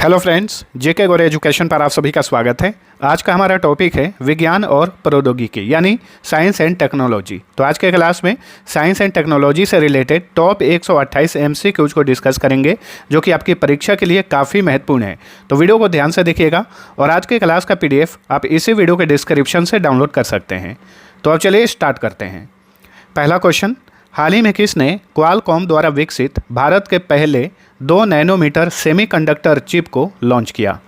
Hello friends, जेके गौर education पर आप सभी का स्वागत है। आज का हमारा टॉपिक है विज्ञान और प्रौद्योगिकी यानी साइंस एंड टेक्नोलॉजी। तो आज के क्लास में साइंस एंड टेक्नोलॉजी से रिलेटेड टॉप 128 एमसीक्यूज को डिस्कस करेंगे, जो कि आपकी परीक्षा के लिए काफ़ी महत्वपूर्ण है। तो वीडियो को ध्यान से देखिएगा और आज के क्लास का PDF आप इसी वीडियो के डिस्क्रिप्शन से डाउनलोड कर सकते हैं। तो अब चलिए स्टार्ट करते हैं। पहला क्वेश्चन, हाल ही में किसने क्वालकॉम द्वारा विकसित भारत के पहले 2 नैनोमीटर सेमीकंडक्टर चिप को लॉन्च किया?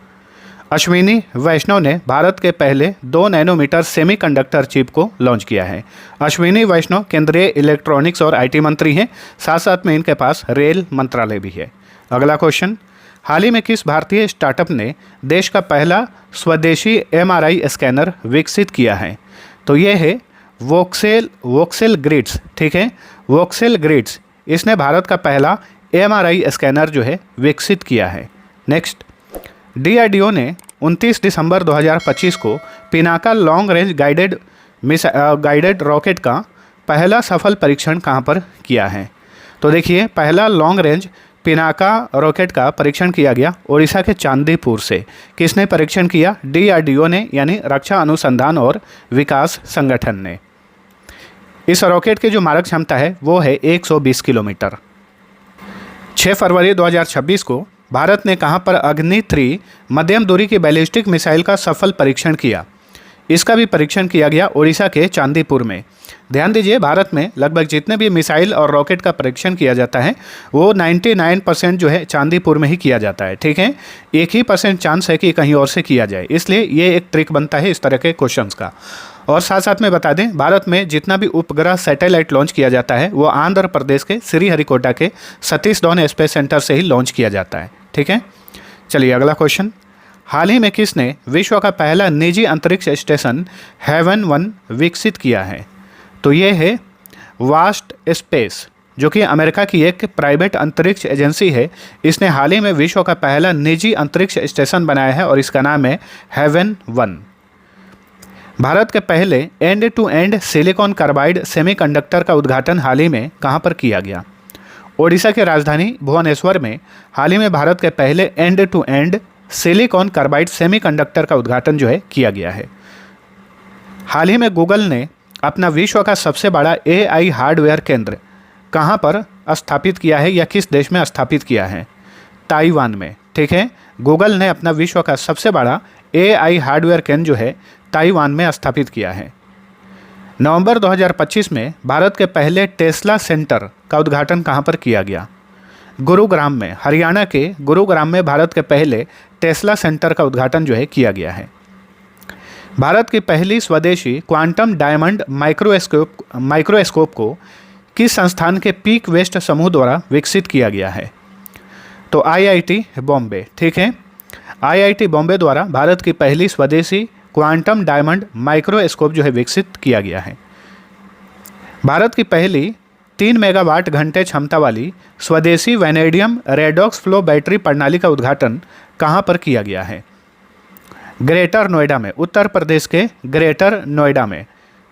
अश्विनी वैष्णव ने भारत के पहले 2 नैनोमीटर सेमीकंडक्टर चिप को लॉन्च किया है। अश्विनी वैष्णव केंद्रीय इलेक्ट्रॉनिक्स और IT मंत्री हैं, साथ साथ में इनके पास रेल मंत्रालय भी है। अगला क्वेश्चन, हाल ही में किस भारतीय स्टार्टअप ने देश का पहला स्वदेशी MRI स्कैनर विकसित किया है? तो ये है वोक्सेल ग्रिड्स। ठीक है, वोक्सेल ग्रिड्स, इसने भारत का पहला MRI स्कैनर जो है विकसित किया है। नेक्स्ट, DRDO ने 29 दिसंबर 2025 को Pinaka long range guided rocket का पहला सफल परीक्षण कहां पर किया है? तो देखिए, पहला लॉन्ग रेंज पिनाका रॉकेट का परीक्षण किया गया ओडिशा के चांदीपुर से। किसने परीक्षण किया? DRDO ने, यानी रक्षा अनुसंधान और विकास संगठन ने। इस रॉकेट की जो मारक क्षमता है वो है 120 किलोमीटर। 6 फरवरी 2026 को भारत ने कहां पर अग्नि 3 मध्यम दूरी की बैलिस्टिक मिसाइल का सफल परीक्षण किया? इसका भी परीक्षण किया गया ओडिशा के चांदीपुर में। ध्यान दीजिए, भारत में लगभग जितने भी मिसाइल और रॉकेट का परीक्षण किया जाता है वो 99% जो है चांदीपुर में ही किया जाता है। ठीक है, 1% चांस है कि कहीं और से किया जाए, इसलिए ये एक ट्रिक बनता है इस तरह के क्वेश्चंस का। और साथ साथ में बता दें, भारत में जितना भी उपग्रह सैटेलाइट लॉन्च किया जाता है वो आंध्र प्रदेश के श्रीहरिकोटा के सतीश धवन स्पेस सेंटर से ही लॉन्च किया जाता है। ठीक है, चलिए अगला क्वेश्चन, हाल ही में किसने विश्व का पहला निजी अंतरिक्ष स्टेशन हेवन 1 विकसित किया है? तो ये है वास्ट स्पेस, जो कि अमेरिका की एक प्राइवेट अंतरिक्ष एजेंसी है। इसने हाल ही में विश्व का पहला निजी अंतरिक्ष स्टेशन बनाया है और इसका नाम है हेवन 1। भारत के पहले end to end silicon carbide semiconductor का उद्घाटन हाल ही में कहां पर किया गया? ओडिशा की राजधानी भुवनेश्वर में हाल ही में भारत के पहले end to end silicon carbide semiconductor का उद्घाटन जो है किया गया है। हाल ही में गूगल ने अपना विश्व का सबसे बड़ा AI हार्डवेयर केंद्र कहां पर स्थापित किया है या किस देश में स्थापित किया है? ताइवान में। ठीक है, गूगल ने अपना विश्व का सबसे बड़ा AI हार्डवेयर केंद्र जो है ताइवान में स्थापित किया है। नवंबर 2025 में भारत के पहले टेस्ला सेंटर का उद्घाटन कहां पर किया गया? गुरुग्राम में। हरियाणा के गुरुग्राम में भारत के पहले टेस्ला सेंटर का उद्घाटन जो है किया गया है। भारत की पहली स्वदेशी क्वांटम डायमंड माइक्रोस्कोप को किस संस्थान के पीक वेस्ट समूह द्वारा विकसित किया गया है? तो IIT बॉम्बे। ठीक है, IIT बॉम्बे द्वारा भारत की पहली स्वदेशी क्वांटम डायमंड माइक्रोस्कोप जो है विकसित किया गया है। भारत की पहली 3 मेगावाट घंटे क्षमता वाली स्वदेशी वैनेडियम रेडॉक्स फ्लो बैटरी प्रणाली का उद्घाटन कहां पर किया गया है? ग्रेटर नोएडा में, उत्तर प्रदेश के ग्रेटर नोएडा में।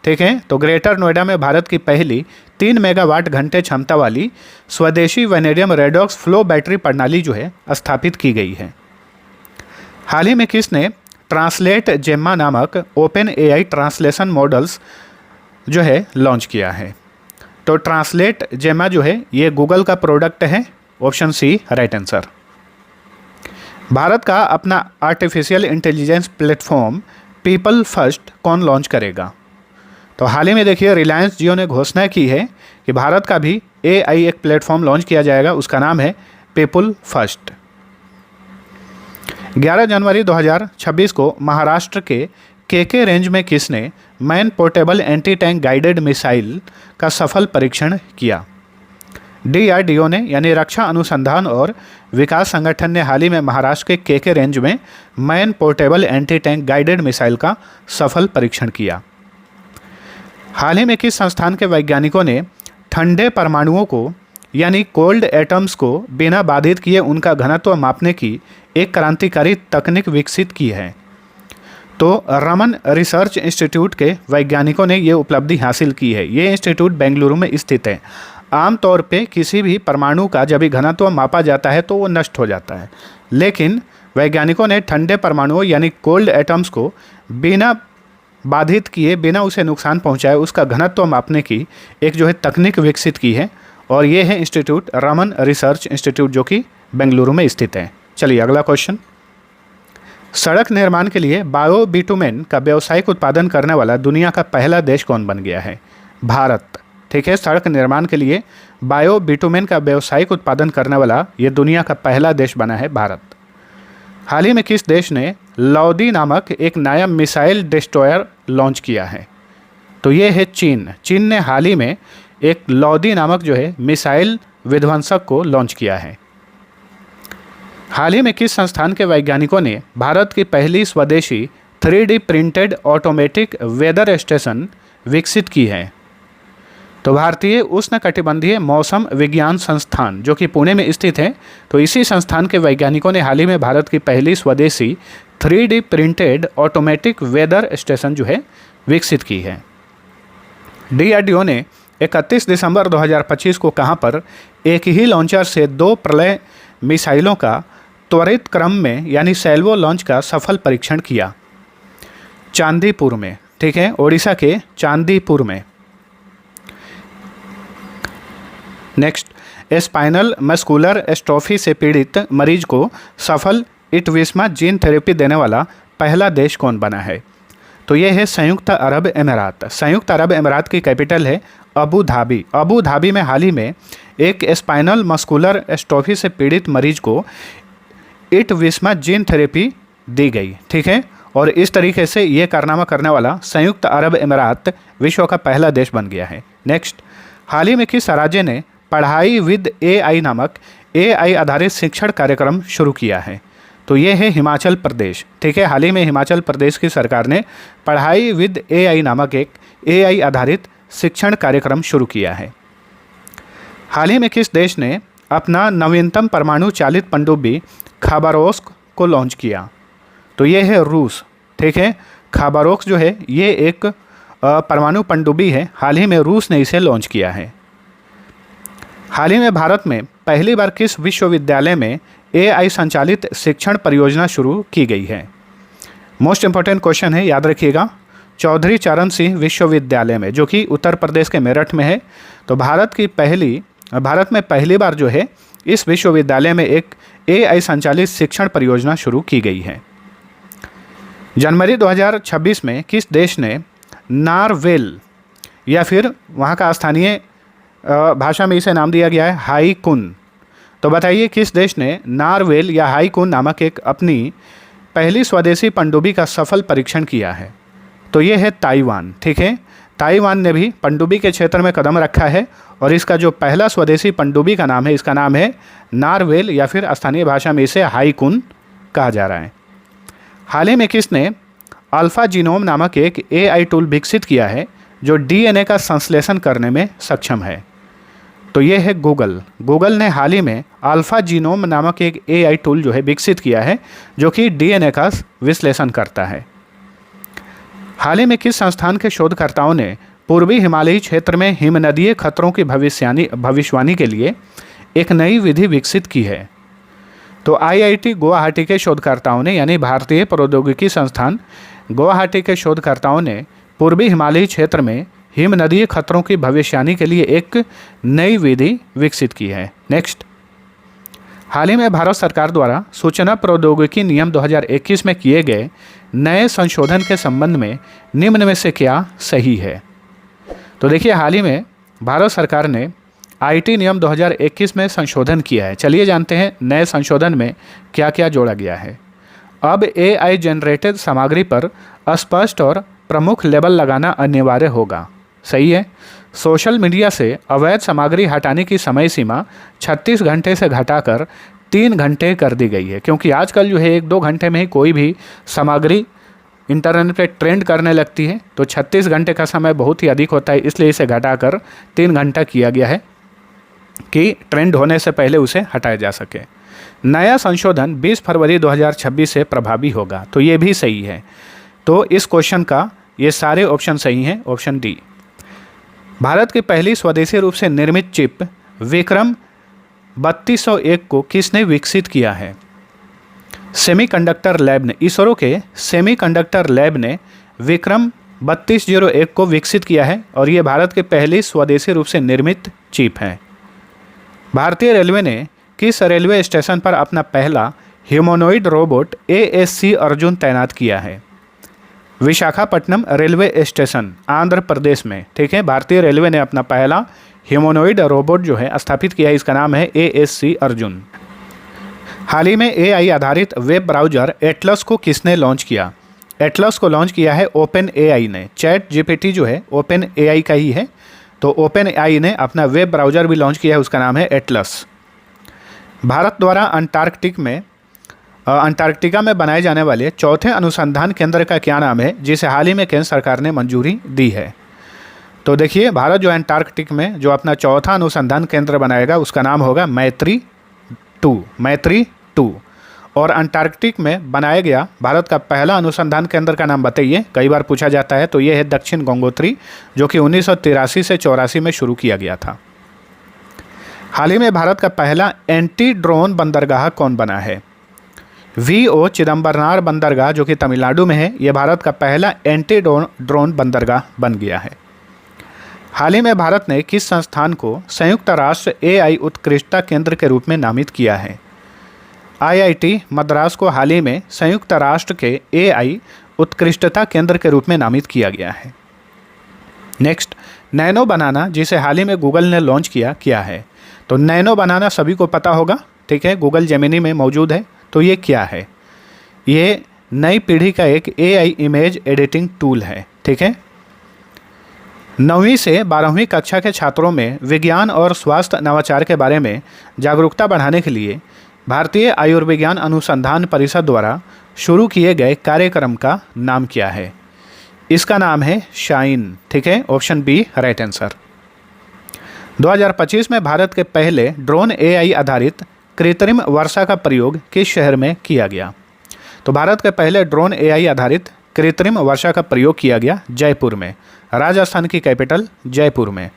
ठीक है, तो ग्रेटर नोएडा में भारत की पहली 3 मेगावाट घंटे क्षमता वाली स्वदेशी वैनेडियम रेडॉक्स फ्लो बैटरी प्रणाली जो है स्थापित की गई है। हाल ही में किसने ट्रांसलेट जेम्मा नामक ओपन AI ट्रांसलेशन मॉडल्स जो है लॉन्च किया है? तो ट्रांसलेट जेमा जो है ये गूगल का प्रोडक्ट है। Option C right answer. Bharat का अपना artificial intelligence platform people first कौन लॉन्च करेगा? तो हाल ही में देखिए, रिलायंस जियो ने घोषणा की है कि भारत का भी AI एक प्लेटफॉर्म लॉन्च किया जाएगा, उसका नाम है पीपल फर्स्ट। 11 जनवरी 2026 को महाराष्ट्र के KK रेंज में किसने man portable anti tank guided missile का सफल परीक्षण किया? DRDO ने, यानी रक्षा अनुसंधान और विकास संगठन ने हाल ही में महाराष्ट्र के KK रेंज में man portable anti tank guided missile का सफल परीक्षण किया। हाल ही में किस संस्थान के वैज्ञानिकों ने ठंडे परमाणुओं को, यानी कोल्ड एटम्स को बिना बाधित किए उनका घनत्व मापने की एक क्रांतिकारी तकनीक विकसित की है? तो रमन रिसर्च इंस्टीट्यूट के वैज्ञानिकों ने ये उपलब्धि हासिल की है। ये इंस्टीट्यूट बेंगलुरु में स्थित है। आमतौर पे किसी भी परमाणु का जब भी घनत्व मापा जाता है तो वो नष्ट हो जाता है, लेकिन वैज्ञानिकों ने ठंडे परमाणुओं यानी कोल्ड एटम्स को बिना बाधित किए, बिना उसे नुकसान पहुंचाए उसका घनत्व मापने की एक जो है तकनीक विकसित की है, और ये है इंस्टीट्यूट रमन रिसर्च इंस्टीट्यूट, जो कि बेंगलुरु में स्थित है। चलिए अगला क्वेश्चन। सड़क निर्माण के लिए बायो बिटुमेन का व्यावसायिक उत्पादन करने वाला दुनिया का पहला देश कौन बन गया है? भारत। ठीक है, सड़क निर्माण के लिए बायो बिटुमेन का व्यावसायिक उत्पादन करने वाला ये दुनिया का पहला देश बना है भारत। हाल ही में किस देश ने लॉदी नामक एक नया मिसाइल डिस्ट्रॉयर लॉन्च किया है? तो ये है चीन। चीन ने हाल ही में एक लॉदी नामक जो है मिसाइल विध्वंसक को लॉन्च किया है। हाल ही में किस संस्थान के वैज्ञानिकों ने भारत की पहली स्वदेशी 3D printed automatic weather station विकसित की है? तो भारतीय उष्णकटिबंधीय मौसम विज्ञान संस्थान, जो कि पुणे में स्थित है, तो इसी संस्थान के वैज्ञानिकों ने हाल ही में भारत की पहली स्वदेशी 3D printed automatic weather station जो है विकसित की है। DRDO ने 31 दिसंबर 2025 को कहां पर एक ही लॉन्चर से 2 प्रलय मिसाइलों का त्वरित क्रम में यानी सैल्वो लॉन्च का सफल परीक्षण किया? चांदीपुर में। ठीक है, ओडिशा के चांदीपुर में। नेक्स्ट, स्पाइनल मस्कुलर एस्ट्रोफी से पीड़ित मरीज को सफल इटविस्मा जीन थेरेपी देने वाला पहला देश कौन बना है? तो ये है संयुक्त अरब अमीरात। संयुक्त अरब अमीरात की कैपिटल है अबू धाबी। अबू धाबी में हाल ही में एक स्पाइनल मस्कुलर एस्ट्रोफी से पीड़ित मरीज को इटविस्मा जीन थेरेपी दी गई। ठीक है, और इस तरीके से ये कारनामा करने वाला संयुक्त अरब अमीरात विश्व का पहला देश बन गया है। नेक्स्ट, हाल ही में किस राज्य ने पढ़ाई विद AI नामक AI आधारित शिक्षण कार्यक्रम शुरू किया है? तो ये है हिमाचल प्रदेश। ठीक है, हाल ही में हिमाचल प्रदेश की सरकार ने पढ़ाई विद AI नामक एक AI आधारित शिक्षण कार्यक्रम शुरू किया है। हाल ही में किस देश ने अपना नवीनतम परमाणु चालित पनडुब्बी खाबारोस्क को लॉन्च किया? तो ये है रूस। ठीक है, खाबारोस्क जो है ये एक परमाणु पनडुब्बी है, हाल ही में रूस ने इसे लॉन्च किया है। हाल ही में भारत में पहली बार किस विश्वविद्यालय में AI संचालित शिक्षण परियोजना शुरू की गई है? मोस्ट इंपॉर्टेंट क्वेश्चन है, याद रखिएगा। चौधरी चरण सिंह विश्वविद्यालय में, जो कि उत्तर प्रदेश के मेरठ में है। तो भारत में पहली बार जो है इस विश्वविद्यालय में एक AI संचालित शिक्षण परियोजना शुरू की गई है। जनवरी 2026 में किस देश ने नारवेल या फिर वहाँ का स्थानीय भाषा में इसे नाम दिया गया है हाईकुन? तो बताइए किस देश ने नारवेल या हाईकुन नामक एक अपनी पहली स्वदेशी पनडुब्बी का सफल परीक्षण किया है? तो ये है ताइवान। ठीक है, ताइवान ने भी पनडुब्बी के क्षेत्र में कदम रखा है, और इसका जो पहला स्वदेशी पनडुब्बी का नाम है, इसका नाम है नारवेल या फिर स्थानीय भाषा में इसे हाईकुन कहा जा रहा है। हाल ही में किसने अल्फा जीनोम नामक एक AI टूल विकसित किया है जो DNA का संश्लेषण करने में सक्षम है? तो ये है गूगल। गूगल ने हाल ही में अल्फा जीनोम नामक एक AI टूल जो है विकसित किया है जो कि DNA का विश्लेषण करता है। हाल ही में किस संस्थान के शोधकर्ताओं ने पूर्वी हिमालयी क्षेत्र में हिमनदीय खतरों की भविष्यवाणी के लिए एक नई विधि विकसित की है? तो IIT गुवाहाटी के शोधकर्ताओं ने, यानी भारतीय प्रौद्योगिकी संस्थान गुवाहाटी के शोधकर्ताओं ने पूर्वी हिमालयी क्षेत्र में हिमनदीय खतरों की भविष्यवाणी के लिए एक नई विधि विकसित की है। नेक्स्ट, हाल ही में भारत सरकार द्वारा सूचना प्रौद्योगिकी नियम 2021 में किए गए नए संशोधन के संबंध में निम्न में से क्या सही है? तो देखिए, हाल ही में भारत सरकार ने IT नियम 2021 में संशोधन किया है। चलिए जानते हैं नए संशोधन में क्या क्या जोड़ा गया है। अब AI जनरेटेड सामग्री पर स्पष्ट और प्रमुख लेबल लगाना अनिवार्य होगा। सही है। सोशल मीडिया से अवैध सामग्री हटाने की समय सीमा 36 घंटे से घटाकर 3 घंटे कर दी गई है, क्योंकि आजकल जो है 1-2 घंटे में ही कोई भी सामग्री इंटरनेट पे ट्रेंड करने लगती है, तो 36 घंटे का समय बहुत ही अधिक होता है, इसलिए इसे घटाकर 3 घंटा किया गया है कि ट्रेंड होने से पहले उसे हटाया जा सके। नया संशोधन 20 फरवरी 2026 से प्रभावी होगा, तो ये भी सही है। तो इस क्वेश्चन का ये सारे ऑप्शन सही हैं। Option D. भारत की पहली स्वदेशी रूप से निर्मित चिप विक्रम 3201 को किसने विकसित किया है? सेमीकंडक्टर लैब ने, इसरो के सेमीकंडक्टर लैब ने विक्रम 3201 को विकसित किया है और ये भारत के पहली स्वदेशी रूप से निर्मित चिप है। भारतीय रेलवे ने किस रेलवे स्टेशन पर अपना पहला ह्यूमनॉइड रोबोट ASC अर्जुन तैनात किया है? विशाखापट्टनम रेलवे स्टेशन, आंध्र प्रदेश में। ठीक है, भारतीय रेलवे ने अपना पहला ह्यूमनॉइड रोबोट जो है स्थापित किया है, इसका नाम है ASC अर्जुन। हाल ही में AI आधारित वेब ब्राउज़र एटलस को किसने लॉन्च किया? एटलस को लॉन्च किया है OpenAI ने। ChatGPT जो है OpenAI का ही है, तो OpenAI ने अपना वेब ब्राउज़र भी लॉन्च किया है, उसका नाम है एटलस। भारत द्वारा अंटार्कटिका में बनाए जाने वाले चौथे अनुसंधान केंद्र का क्या नाम है, जिसे हाल ही में केंद्र सरकार ने मंजूरी दी है? तो देखिए, भारत जो अंटार्कटिक में जो अपना चौथा अनुसंधान केंद्र बनाएगा उसका नाम होगा मैत्री 2। और अंटार्कटिक में बनाया गया भारत का पहला अनुसंधान केंद्र का नाम बताइए, कई बार पूछा जाता है। तो ये है दक्षिण गंगोत्री, जो कि 1983 से 84 में शुरू किया गया था। हाल ही में भारत का पहला एंटी ड्रोन बंदरगाह कौन बना है? VO चिदम्बरनार बंदरगाह, जो कि तमिलनाडु में है, ये भारत का पहला एंटी ड्रोन बंदरगाह बन गया है। हाल ही में भारत ने किस संस्थान को संयुक्त राष्ट्र AI उत्कृष्टता केंद्र के रूप में नामित किया है? IIT मद्रास को हाल ही में संयुक्त राष्ट्र के AI उत्कृष्टता केंद्र के रूप में नामित किया गया है। नेक्स्ट, नैनो बनाना, जिसे हाल ही में गूगल ने लॉन्च किया, क्या है? तो नैनो बनाना सभी को पता होगा, ठीक है, गूगल जेमिनी में मौजूद है। तो ये क्या है? ये नई पीढ़ी का एक AI इमेज एडिटिंग टूल है। ठीक है, 9वीं से 12वीं कक्षा के छात्रों में विज्ञान और स्वास्थ्य नवाचार के बारे में जागरूकता बढ़ाने के लिए भारतीय आयुर्विज्ञान अनुसंधान परिषद द्वारा शुरू किए गए कार्यक्रम का नाम क्या है? इसका नाम है शाइन। ठीक है, ऑप्शन बी राइट आंसर। 2025 में भारत के पहले ड्रोन AI आधारित कृत्रिम वर्षा का प्रयोग किस शहर में किया गया? तो भारत के पहले ड्रोन AI आधारित कृत्रिम वर्षा का प्रयोग किया गया जयपुर में, राजस्थान की कैपिटल जयपुर में।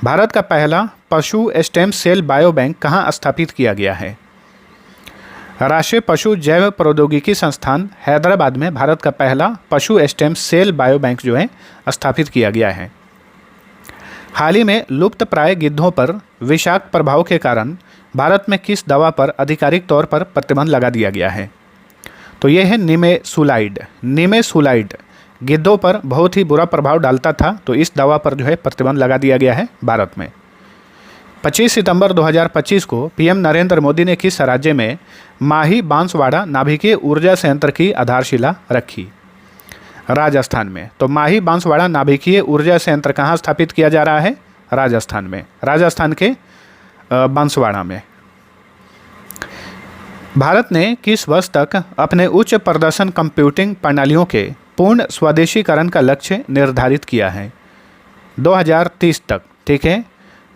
भारत का पहला पशु स्टेम सेल बायो बैंक कहाँ स्थापित किया गया है? राष्ट्रीय पशु जैव प्रौद्योगिकी संस्थान हैदराबाद में भारत का पहला पशु स्टेम सेल बायो बैंक जो है स्थापित किया गया है। हाल ही में लुप्त प्राय गिद्धों पर विषाक्त प्रभाव के कारण भारत में किस दवा पर आधिकारिक तौर पर प्रतिबंध लगा दिया गया है? तो ये है निमेसुलाइड गिद्धों पर बहुत ही बुरा प्रभाव डालता था, तो इस दवा पर जो है प्रतिबंध लगा दिया गया है भारत में। 25 सितंबर 2025 को PM नरेंद्र मोदी ने किस राज्य में माही बांसवाड़ा नाभिकीय ऊर्जा संयंत्र की आधारशिला रखी? राजस्थान में। तो माही बांसवाड़ा नाभिकीय ऊर्जा संयंत्र कहाँ स्थापित किया जा रहा है? राजस्थान में, राजस्थान के बांसवाड़ा में। भारत ने किस वर्ष तक अपने उच्च प्रदर्शन कंप्यूटिंग प्रणालियों के पूर्ण स्वदेशीकरण का लक्ष्य निर्धारित किया है? 2030 तक। ठीक है,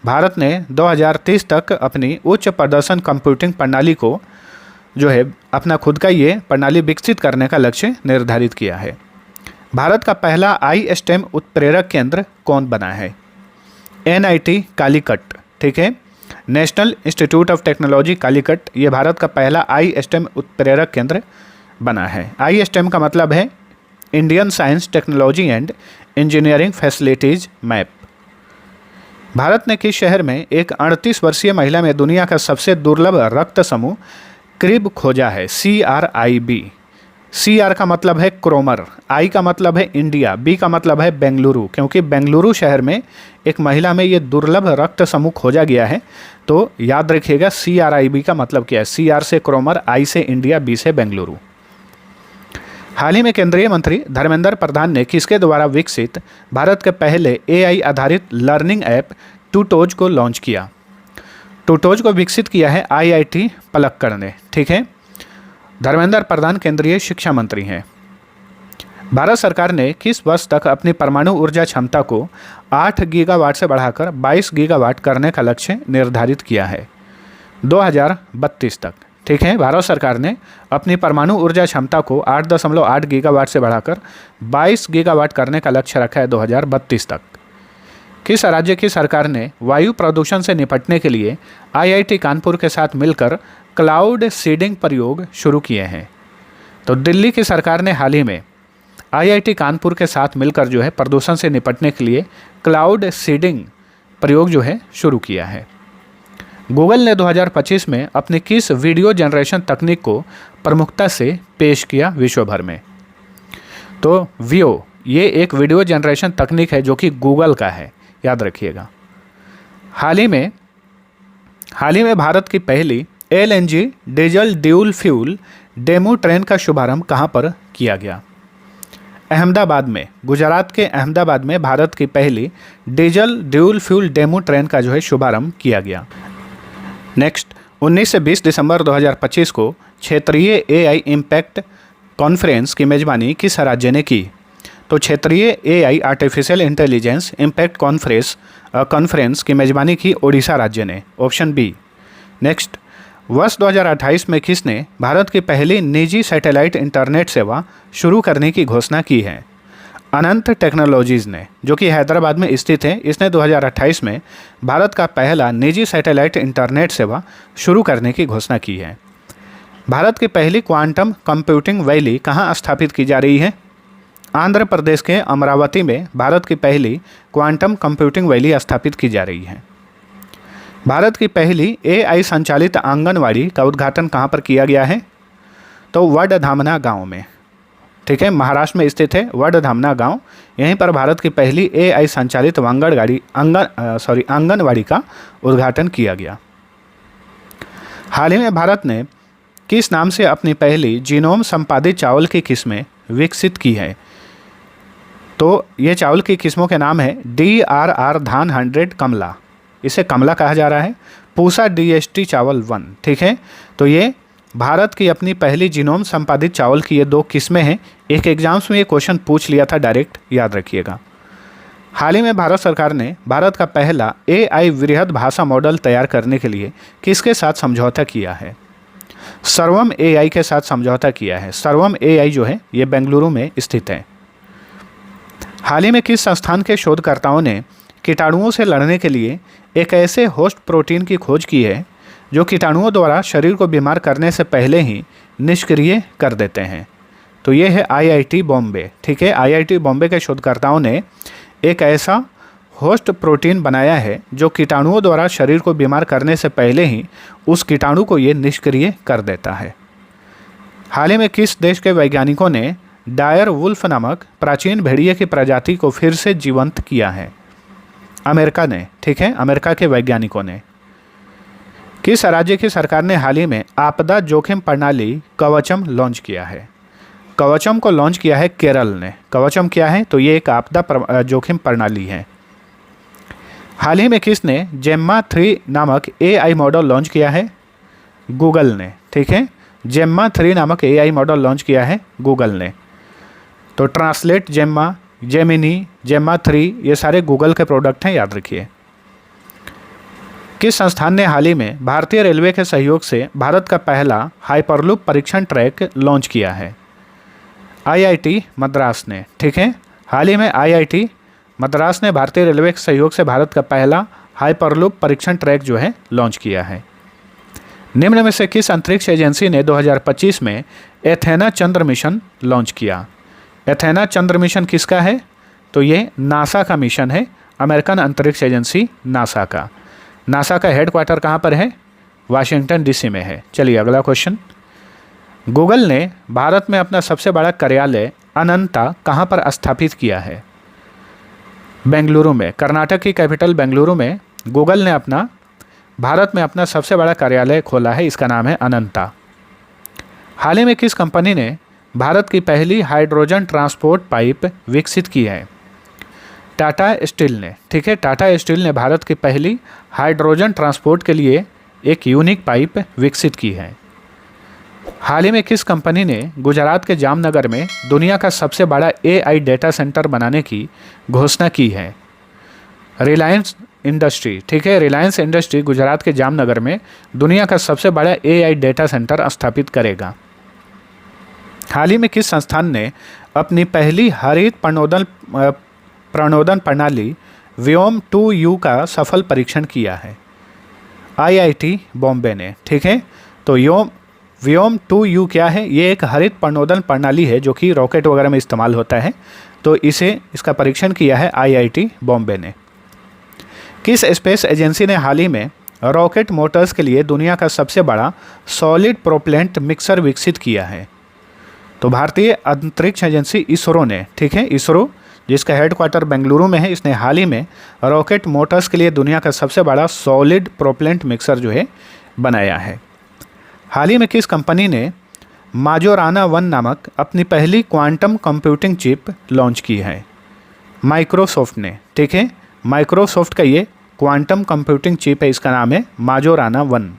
भारत ने 2030 तक अपनी उच्च प्रदर्शन कंप्यूटिंग प्रणाली को जो है अपना खुद का ये प्रणाली विकसित करने का लक्ष्य निर्धारित किया है। भारत का पहला iSTEM उत्प्रेरक केंद्र कौन बना है? NIT कालीकट। ठीक है, national institute of technology Calicut, ये भारत का पहला iSTEM उत्प्रेरक केंद्र बना है। iSTEM का मतलब है Indian science technology and engineering facilities map. Bharat ने किस शहर में एक 38 वर्षीय महिला में दुनिया का सबसे दुर्लभ रक्त समूह क्रिब खोजा है? CRIB। CR का मतलब है क्रोमर, I का मतलब है इंडिया, B का मतलब है बेंगलुरु, क्योंकि बेंगलुरु शहर में एक महिला में ये दुर्लभ रक्त समूह खोजा गया है। तो याद रखिएगा CRIB का मतलब क्या है? CR से क्रोमर, I से इंडिया, B से बेंगलुरु। हाल ही में केंद्रीय मंत्री धर्मेंद्र प्रधान ने किसके द्वारा विकसित भारत के पहले AI आधारित लर्निंग ऐप टूटोज को लॉन्च किया? टूटोज को विकसित किया है IIT पलक्कड़ ने। ठीक है, धर्मेंद्र प्रधान केंद्रीय शिक्षा मंत्री हैं। भारत सरकार ने किस वर्ष तक अपनी परमाणु ऊर्जा क्षमता को 8 गीगावाट से बढ़ाकर 22 गीगावाट करने का लक्ष्य निर्धारित किया है? 2032 तक। ठीक है, भारत सरकार ने अपनी परमाणु ऊर्जा क्षमता को 8.8 गीगावाट से बढ़ाकर 22 गीगावाट करने का लक्ष्य रखा है 2032 तक। किस राज्य की सरकार ने वायु प्रदूषण से निपटने के लिए IIT कानपुर के साथ मिलकर क्लाउड सीडिंग प्रयोग शुरू किए हैं? तो दिल्ली की सरकार ने हाल ही में आईआईटी कानपुर के साथ मिलकर जो है प्रदूषण से निपटने के लिए क्लाउड सीडिंग प्रयोग जो है शुरू किया है। गूगल ने 2025 में अपनी किस वीडियो जनरेशन तकनीक को प्रमुखता से पेश किया विश्व भर में? तो वियो ये एक वीडियो जनरेशन तकनीक है जो कि गूगल का है, याद रखिएगा। हाल ही में भारत की पहली LNG diesel dual fuel demo train का शुभारंभ कहाँ पर किया गया? अहमदाबाद में, गुजरात के अहमदाबाद में भारत की पहली diesel dual fuel demo train का जो है शुभारंभ किया गया। नेक्स्ट, 19 से 20 दिसंबर 2025 को क्षेत्रीय एआई इम्पैक्ट कॉन्फ्रेंस की मेजबानी किस राज्य ने की? तो क्षेत्रीय AI artificial intelligence impact conference की मेजबानी की ओडिशा राज्य ने, ऑप्शन बी। नेक्स्ट, वर्ष 2028 में किसने भारत की पहली निजी सैटेलाइट इंटरनेट सेवा शुरू करने की घोषणा की है? अनंत टेक्नोलॉजीज़ ने, जो कि हैदराबाद में स्थित है, इसने 2028 में भारत का पहला निजी सैटेलाइट इंटरनेट सेवा शुरू करने की घोषणा की है। भारत की पहली क्वांटम कंप्यूटिंग वैली कहाँ स्थापित की जा रही है? आंध्र प्रदेश के अमरावती में भारत की पहली क्वांटम कंप्यूटिंग वैली स्थापित की जा रही है। भारत की पहली एआई संचालित आंगनवाड़ी का उद्घाटन कहाँ पर किया गया है? तो वडधामना गांव में, ठीक है, महाराष्ट्र में स्थित है वडधामना गांव। यहीं पर भारत की पहली एआई संचालित आंगनवाड़ी का उद्घाटन किया गया। हाल ही में भारत ने किस नाम से अपनी पहली जीनोम संपादित चावल की किस्में विकसित की है? तो ये चावल की किस्मों के नाम है DRR धान 100 कमला, इसे कमला कहा जा रहा है। पूसा DST चावल 1, ठीक है। तो ये भारत की अपनी पहली जीनोम संपादित चावल की ये 2 किस्में हैं। एक एग्जाम्स में ये क्वेश्चन पूछ लिया था डायरेक्ट, याद रखिएगा। हाल ही में भारत सरकार ने भारत का पहला AI वृहद भाषा मॉडल तैयार करने के लिए किसके साथ समझौता किया है? सर्वम AI के साथ समझौता किया है। सर्वम AI जो है ये बेंगलुरु में स्थित है। हाल ही में किस संस्थान के शोधकर्ताओं ने कीटाणुओं से लड़ने के लिए एक ऐसे होस्ट प्रोटीन की खोज की है जो कीटाणुओं द्वारा शरीर को बीमार करने से पहले ही निष्क्रिय कर देते हैं? तो ये है IIT बॉम्बे, ठीक है। IIT बॉम्बे के शोधकर्ताओं ने एक ऐसा होस्ट प्रोटीन बनाया है जो कीटाणुओं द्वारा शरीर को बीमार करने से पहले ही उस कीटाणु को ये निष्क्रिय कर देता है। हाल ही में किस देश के वैज्ञानिकों ने डायर वुल्फ नामक प्राचीन भेड़िए की प्रजाति को फिर से जीवंत किया है? अमेरिका ने, ठीक है, अमेरिका के वैज्ञानिकों ने। किस राज्य की सरकार ने हाल ही में आपदा जोखिम प्रणाली कवचम लॉन्च किया है? कवचम को लॉन्च किया है केरल ने। कवचम क्या है? तो ये एक आपदा जोखिम प्रणाली है। हाल ही में किसने जेम्मा 3 नामक AI मॉडल लॉन्च किया है? गूगल ने, ठीक है। जेम्मा 3 नामक AI मॉडल लॉन्च किया है गूगल ने। तो ट्रांसलेट जेम्मा, जेमिनी, जेम्मा 3 ये सारे गूगल के प्रोडक्ट हैं, याद रखिए। किस संस्थान ने हाल ही में भारतीय रेलवे के सहयोग से भारत का पहला हाइपरलूप परीक्षण ट्रैक लॉन्च किया है? IIT मद्रास ने, ठीक है। हाल ही में IIT मद्रास ने भारतीय रेलवे के सहयोग से भारत का पहला हाइपरलूप परीक्षण ट्रैक जो है लॉन्च किया है। निम्न में से किस अंतरिक्ष एजेंसी ने 2025 में एथेना चंद्र मिशन लॉन्च किया? एथेना चंद्र मिशन किसका है? तो ये नासा का मिशन है, अमेरिकन अंतरिक्ष एजेंसी नासा का। नासा का हेडक्वार्टर कहाँ पर है? वाशिंगटन DC में है। चलिए अगला क्वेश्चन। गूगल ने भारत में अपना सबसे बड़ा कार्यालय अनंता कहाँ पर स्थापित किया है? बेंगलुरु में, कर्नाटक की कैपिटल बेंगलुरु में गूगल ने भारत में अपना सबसे बड़ा कार्यालय खोला है, इसका नाम है अनंता। हाल ही में किस कंपनी ने भारत की पहली हाइड्रोजन ट्रांसपोर्ट पाइप विकसित की है? टाटा स्टील ने, ठीक है। टाटा स्टील ने भारत की पहली हाइड्रोजन ट्रांसपोर्ट के लिए एक यूनिक पाइप विकसित की है। हाल ही में किस कंपनी ने गुजरात के जामनगर में दुनिया का सबसे बड़ा AI डेटा सेंटर बनाने की घोषणा की है? रिलायंस इंडस्ट्री, ठीक है। रिलायंस इंडस्ट्री गुजरात के जामनगर में दुनिया का सबसे बड़ा AI डेटा सेंटर स्थापित करेगा। हाल ही में किस संस्थान ने अपनी पहली हरित प्रणोदन प्रणाली व्योम 2U का सफल परीक्षण किया है? IIT बॉम्बे ने, ठीक है। तो तो व्योम 2U क्या है? ये एक हरित प्रणोदन प्रणाली है जो कि रॉकेट वगैरह में इस्तेमाल होता है। तो इसका परीक्षण किया है IIT बॉम्बे ने। किस स्पेस एजेंसी ने हाल ही में रॉकेट मोटर्स के लिए दुनिया का सबसे बड़ा सॉलिड प्रोपेलेंट मिक्सर विकसित किया है? तो भारतीय अंतरिक्ष एजेंसी इसरो ने, ठीक है, इसरो जिसका हेडक्वार्टर बेंगलुरु में है, इसने हाल ही में रॉकेट मोटर्स के लिए दुनिया का सबसे बड़ा सॉलिड प्रोपेलेंट मिक्सर जो है बनाया है। हाल ही में किस कंपनी ने माजोराना 1 नामक अपनी पहली क्वांटम कंप्यूटिंग चिप लॉन्च की है? माइक्रोसॉफ्ट ने, ठीक है, माइक्रोसॉफ्ट का ये क्वांटम कंप्यूटिंग चिप है, इसका नाम है माजोराना 1।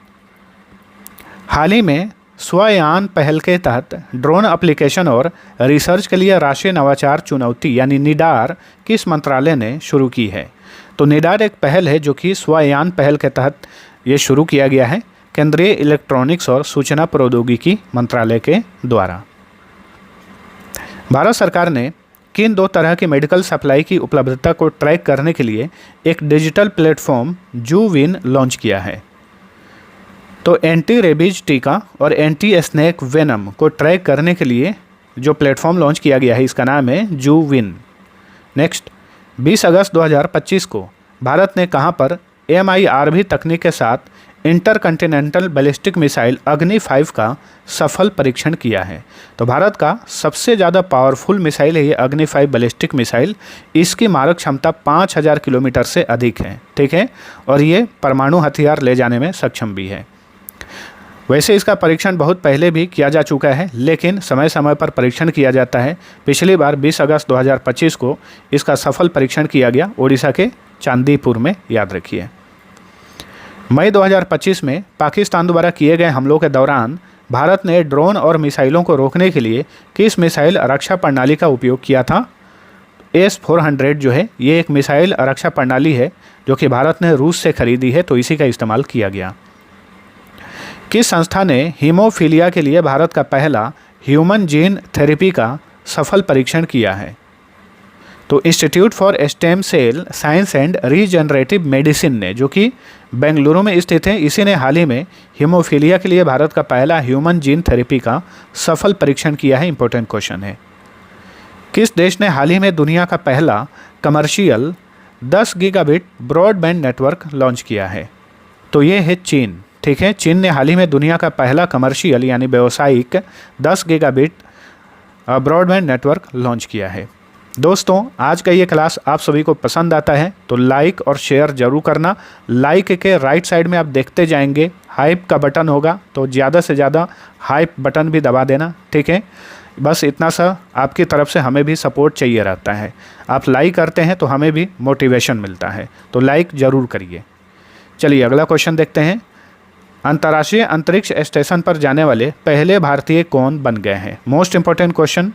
हाल ही में स्वयान पहल के तहत ड्रोन एप्लीकेशन और रिसर्च के लिए राष्ट्रीय नवाचार चुनौती यानी निडार किस मंत्रालय ने शुरू की है? तो निडार एक पहल है जो कि स्वयान पहल के तहत ये शुरू किया गया है, केंद्रीय इलेक्ट्रॉनिक्स और सूचना प्रौद्योगिकी मंत्रालय के द्वारा। भारत सरकार ने किन 2 तरह की मेडिकल सप्लाई की उपलब्धता को ट्रैक करने के लिए एक डिजिटल प्लेटफॉर्म जूविन लॉन्च किया है? तो एंटी रेबीज टीका और एंटी स्नेक वेनम को ट्रैक करने के लिए जो प्लेटफॉर्म लॉन्च किया गया है, इसका नाम है जूविन। नेक्स्ट, 20 अगस्त 2025 को भारत ने कहां पर MIRV तकनीक के साथ इंटरकंटिनेंटल बैलिस्टिक मिसाइल अग्नि 5 का सफल परीक्षण किया है? तो भारत का सबसे ज़्यादा पावरफुल मिसाइल है ये अग्नि 5 बैलिस्टिक मिसाइल। इसकी मारक क्षमता 5000 किलोमीटर से अधिक है, ठीक है, और ये परमाणु हथियार ले जाने में सक्षम भी है। वैसे इसका परीक्षण बहुत पहले भी किया जा चुका है, लेकिन समय समय पर परीक्षण किया जाता है। पिछली बार 20 अगस्त 2025 को इसका सफल परीक्षण किया गया ओडिशा के चांदीपुर में, याद रखिए। मई 2025 में पाकिस्तान द्वारा किए गए हमलों के दौरान भारत ने ड्रोन और मिसाइलों को रोकने के लिए किस मिसाइल रक्षा प्रणाली का उपयोग किया था? S-400 जो है ये एक मिसाइल रक्षा प्रणाली है जो कि भारत ने रूस से खरीदी है, तो इसी का इस्तेमाल किया गया। किस संस्था ने हीमोफीलिया के लिए भारत का पहला ह्यूमन जीन थेरेपी का सफल परीक्षण किया है? तो institute for stem cell science and regenerative medicine ने, जो कि बेंगलुरु में स्थित है, इसी ने हाल ही में हीमोफीलिया के लिए भारत का पहला ह्यूमन जीन थेरेपी का सफल परीक्षण किया है। इंपॉर्टेंट क्वेश्चन है। किस देश ने हाल ही में दुनिया का पहला commercial 10 gigabit broadband network launch किया है? तो ये है चीन, ठीक है। चीन ने हाल ही में दुनिया का पहला कमर्शियल यानी व्यावसायिक 10 गीगाबिट ब्रॉडबैंड नेटवर्क लॉन्च किया है। दोस्तों, आज का ये क्लास आप सभी को पसंद आता है तो लाइक और शेयर जरूर करना। लाइक के राइट साइड में आप देखते जाएंगे हाइप का बटन होगा, तो ज़्यादा से ज़्यादा हाइप बटन भी दबा देना, ठीक है। बस इतना सा आपकी तरफ से हमें भी सपोर्ट चाहिए रहता है। आप लाइक करते हैं तो हमें भी मोटिवेशन मिलता है, तो लाइक ज़रूर करिए। चलिए अगला क्वेश्चन देखते हैं। अंतर्राष्ट्रीय अंतरिक्ष स्टेशन पर जाने वाले पहले भारतीय कौन बन गए हैं? Most important question.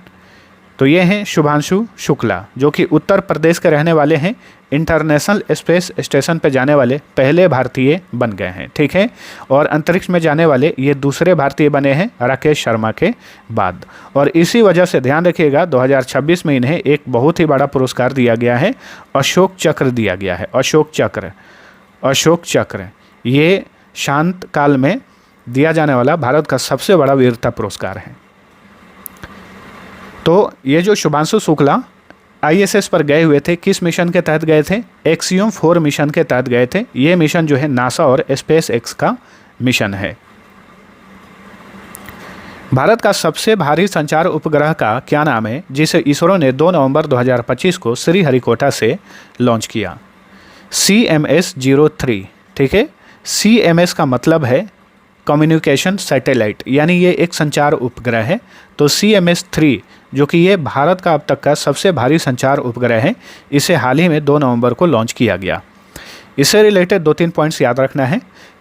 तो ये हैं शुभांशु शुक्ला, जो कि उत्तर प्रदेश के रहने वाले हैं। इंटरनेशनल स्पेस स्टेशन पर जाने वाले पहले भारतीय बन गए हैं, ठीक है। और अंतरिक्ष में जाने वाले ये दूसरे भारतीय बने हैं राकेश शर्मा के बाद। और इसी वजह से ध्यान रखिएगा 2026 में इन्हें एक बहुत ही बड़ा पुरस्कार दिया गया है, अशोक चक्र दिया गया है। अशोक चक्र ये शांत काल में दिया जाने वाला भारत का सबसे बड़ा वीरता पुरस्कार है। तो ये जो शुभांशु शुक्ला ISS पर गए हुए थे, किस मिशन के तहत गए थे? एक्सियोम 4 मिशन के तहत गए थे। ये मिशन जो है नासा और SpaceX का मिशन है। भारत का सबसे भारी संचार उपग्रह का क्या नाम है, जिसे इसरो ने 2 नवंबर 2025 को श्रीहरिकोटा से लॉन्च किया? CMS-03, ठीक है। CMS का मतलब है कम्युनिकेशन सैटेलाइट, यानी ये एक संचार उपग्रह है। तो CMS-3 जो कि ये भारत का अब तक का सबसे भारी संचार उपग्रह है, इसे हाल ही में 2 नवंबर को लॉन्च किया गया। इससे रिलेटेड 2-3 पॉइंट्स याद रखना है।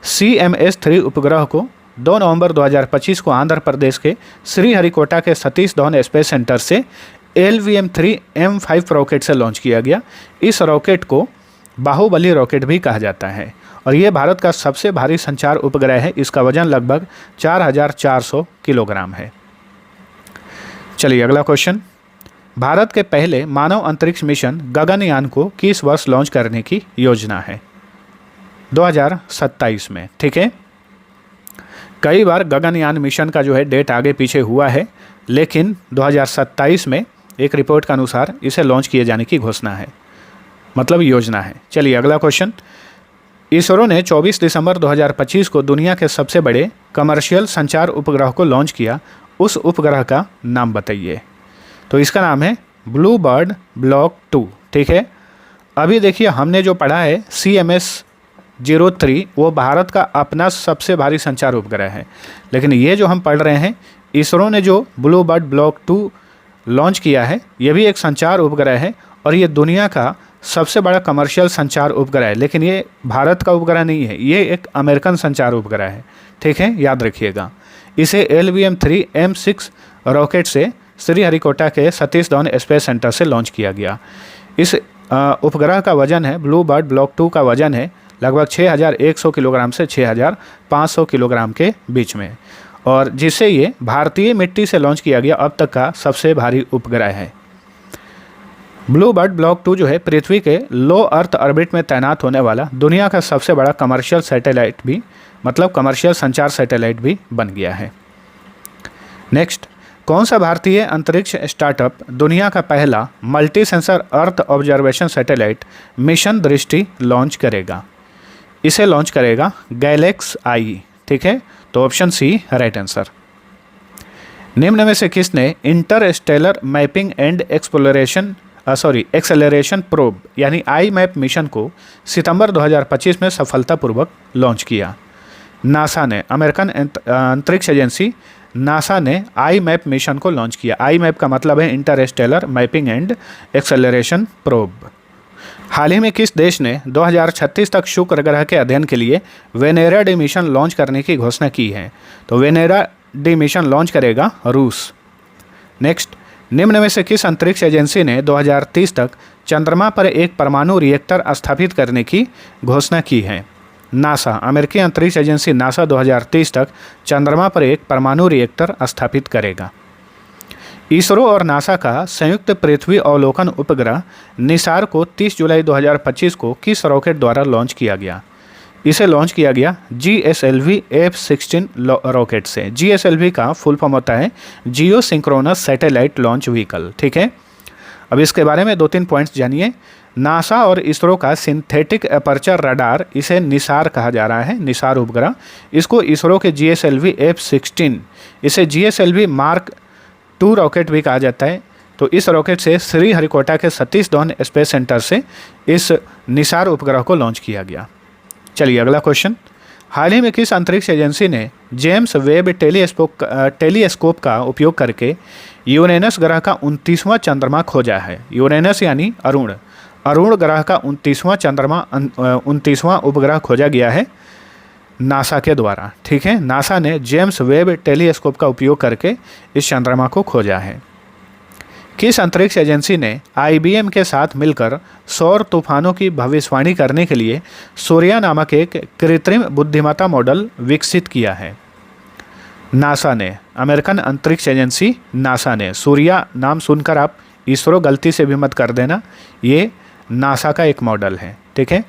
CMS-3 उपग्रह को 2 नवंबर 2025 को आंध्र प्रदेश के श्रीहरिकोटा के सतीश धवन स्पेस सेंटर से LVM-3 M5 रॉकेट से लॉन्च किया गया। इस रॉकेट को बाहुबली रॉकेट भी कहा जाता है और ये भारत का सबसे भारी संचार उपग्रह है। इसका वजन लगभग 4400 किलोग्राम है। चलिए अगला क्वेश्चन। भारत के पहले मानव अंतरिक्ष मिशन गगनयान को किस वर्ष लॉन्च करने की योजना है? 2027 में, ठीक है। कई बार गगनयान मिशन का जो है डेट आगे पीछे हुआ है, लेकिन 2027 में एक रिपोर्ट के अनुसार इसे लॉन्च किए जाने की घोषणा है, मतलब योजना है। चलिए अगला क्वेश्चन। इसरो ने 24 दिसंबर 2025 को दुनिया के सबसे बड़े कमर्शियल संचार उपग्रह को लॉन्च किया। उस उपग्रह का नाम बताइए। तो इसका नाम है ब्लू बर्ड ब्लॉक 2। ठीक है, अभी देखिए हमने जो पढ़ा है CMS-03 वो भारत का अपना सबसे भारी संचार उपग्रह है, लेकिन ये जो हम पढ़ रहे हैं इसरो ने जो ब्लू बर्ड ब्लॉक 2 लॉन्च किया है, ये भी एक संचार उपग्रह है और ये दुनिया का सबसे बड़ा कमर्शियल संचार उपग्रह है। लेकिन ये भारत का उपग्रह नहीं है, ये एक अमेरिकन संचार उपग्रह है। ठीक है, याद रखिएगा। इसे LVM-3 M6 रॉकेट से श्रीहरिकोटा के सतीश धवन स्पेस सेंटर से लॉन्च किया गया। इस उपग्रह का वजन है, ब्लू बर्ड ब्लॉक 2 का वजन है लगभग 6100 किलोग्राम से 6500 किलोग्राम के बीच में, और जिससे ये भारतीय मिट्टी से लॉन्च किया गया अब तक का सबसे भारी उपग्रह है। ब्लू बर्ड ब्लॉक 2 जो है पृथ्वी के लो अर्थ ऑर्बिट में तैनात होने वाला दुनिया का सबसे बड़ा कमर्शियल सैटेलाइट भी, मतलब कमर्शियल संचार सैटेलाइट भी बन गया है। नेक्स्ट, कौन सा भारतीय अंतरिक्ष स्टार्टअप दुनिया का पहला multi sensor earth observation satellite mission दृष्टि लॉन्च करेगा? इसे लॉन्च करेगा गैलेक्स आई। ठीक है, तो ऑप्शन सी राइट आंसर। निम्न में से किसने Interstellar mapping and acceleration probe यानी IMAP मिशन को सितंबर 2025 में सफलतापूर्वक लॉन्च किया? नासा ने, अमेरिकन अंतरिक्ष एजेंसी नासा ने IMAP मिशन को लॉन्च किया। IMAP का मतलब है interstellar mapping and acceleration probe. हाल ही में किस देश ने 2036 तक शुक्र ग्रह के अध्ययन के लिए वेनेरा डी मिशन लॉन्च करने की घोषणा की है? तो वेनेरा डी मिशन लॉन्च करेगा रूस। नेक्स्ट, निम्न में से किस अंतरिक्ष एजेंसी ने 2030 तक चंद्रमा पर एक परमाणु रिएक्टर स्थापित करने की घोषणा की है? नासा, अमेरिकी अंतरिक्ष एजेंसी नासा 2030 तक चंद्रमा पर एक परमाणु रिएक्टर स्थापित करेगा। इसरो और नासा का संयुक्त पृथ्वी अवलोकन उपग्रह निसार को 30 जुलाई 2025 को किस रॉकेट द्वारा लॉन्च किया गया? इसे लॉन्च किया गया GSLV F-16 रॉकेट से। GSLV का फुल फॉर्म होता है जियो सिंक्रोनस सैटेलाइट लॉन्च व्हीकल। ठीक है, अब इसके बारे में 2-3 पॉइंट्स जानिए। नासा और इसरो का सिंथेटिक अपर्चर रडार, इसे निसार कहा जा रहा है, निसार उपग्रह। इसको इसरो के GSLV F-16, इसे GSLV Mark 2 रॉकेट भी कहा जाता है। तो इस रॉकेट से श्रीहरिकोटा के सतीश धवन स्पेस सेंटर से इस निसार उपग्रह को लॉन्च किया गया। चलिए अगला क्वेश्चन। हाल ही में किस अंतरिक्ष एजेंसी ने जेम्स वेब टेलीस्कोप का उपयोग करके यूरेनस ग्रह का 29वां चंद्रमा खोजा है? यूरेनस यानी अरुण ग्रह का 29वां उपग्रह खोजा गया है नासा के द्वारा। ठीक है, नासा ने जेम्स वेब टेलीस्कोप का उपयोग करके इस चंद्रमा को खोजा है। किस अंतरिक्ष एजेंसी ने IBM के साथ मिलकर सौर तूफानों की भविष्यवाणी करने के लिए सूर्या नामक एक कृत्रिम बुद्धिमत्ता मॉडल विकसित किया है? नासा ने, अमेरिकन अंतरिक्ष एजेंसी नासा ने। सूर्या नाम सुनकर आप इसरो गलती से भी मत कर देना, ये नासा का एक मॉडल है। ठीक है,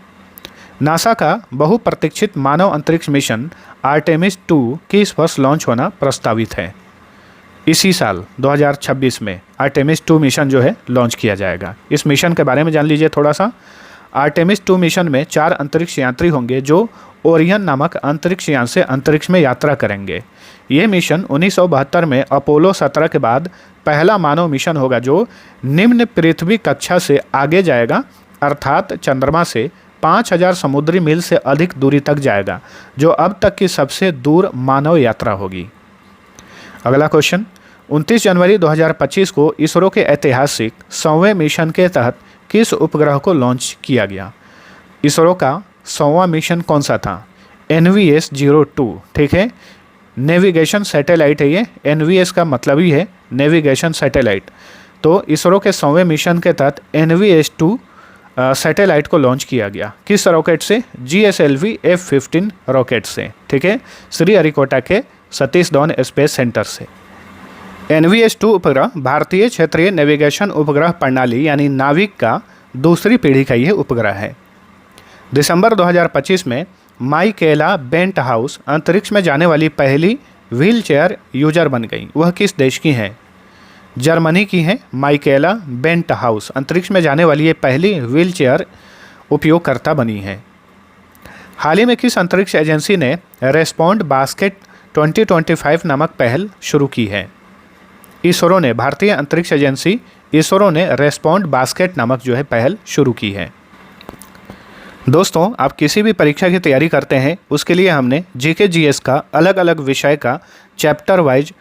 नासा का बहुप्रतीक्षित मानव अंतरिक्ष मिशन आर्टेमिस 2 की इस वर्ष लॉन्च होना प्रस्तावित है। इसी साल 2026 में आर्टेमिस 2 मिशन जो है लॉन्च किया जाएगा। इस मिशन के बारे में जान लीजिए थोड़ा सा। आर्टेमिस 2 मिशन में 4 अंतरिक्ष यात्री होंगे जो ओरियन नामक अंतरिक्ष यान से अंतरिक्ष में यात्रा करेंगे। ये मिशन 1972 में अपोलो 17 के बाद पहला मानव मिशन होगा जो निम्न पृथ्वी कक्षा से आगे जाएगा, अर्थात चंद्रमा से 5000 समुद्री मील से अधिक दूरी तक जाएगा, जो अब तक की सबसे दूर मानव यात्रा होगी। अगला क्वेश्चन। 29 जनवरी 2025 को इसरो के ऐतिहासिक 100वें मिशन के तहत किस उपग्रह को लॉन्च किया गया? इसरो का 100वां मिशन कौन सा था? NVS-02। ठीक है, नेविगेशन सैटेलाइट है ये। NVS का मतलब ही है नेविगेशन सैटेलाइट। तो इसरो के 100वें मिशन के तहत NVS-2 सैटेलाइट को लॉन्च किया गया। किस रॉकेट से? GSLV F-15 रॉकेट से। ठीक है, श्रीहरिकोटा के सतीश धवन स्पेस सेंटर से। NVS-2 उपग्रह भारतीय क्षेत्रीय नेविगेशन उपग्रह प्रणाली यानी नाविक का दूसरी पीढ़ी का यह उपग्रह है। दिसंबर 2025 में माइकेला बेंट हाउस अंतरिक्ष में जाने वाली पहली व्हील चेयर यूजर बन गई। वह किस देश की हैं? जर्मनी की हैं माइकेला बेंट हाउस अंतरिक्ष में जाने वाली ये पहली व्हील चेयर उपयोगकर्ता बनी है। हाल ही में किस अंतरिक्ष एजेंसी ने रेस्पॉन्ड बास्केट 2025 नामक पहल शुरू की है? इसरो ने, भारतीय अंतरिक्ष एजेंसी इसरो ने रेस्पॉन्ड बास्केट नामक जो है पहल शुरू की है। दोस्तों, आप किसी भी परीक्षा की तैयारी करते हैं उसके लिए हमने जीके जीएस का अलग अलग विषय का चैप्टर वाइज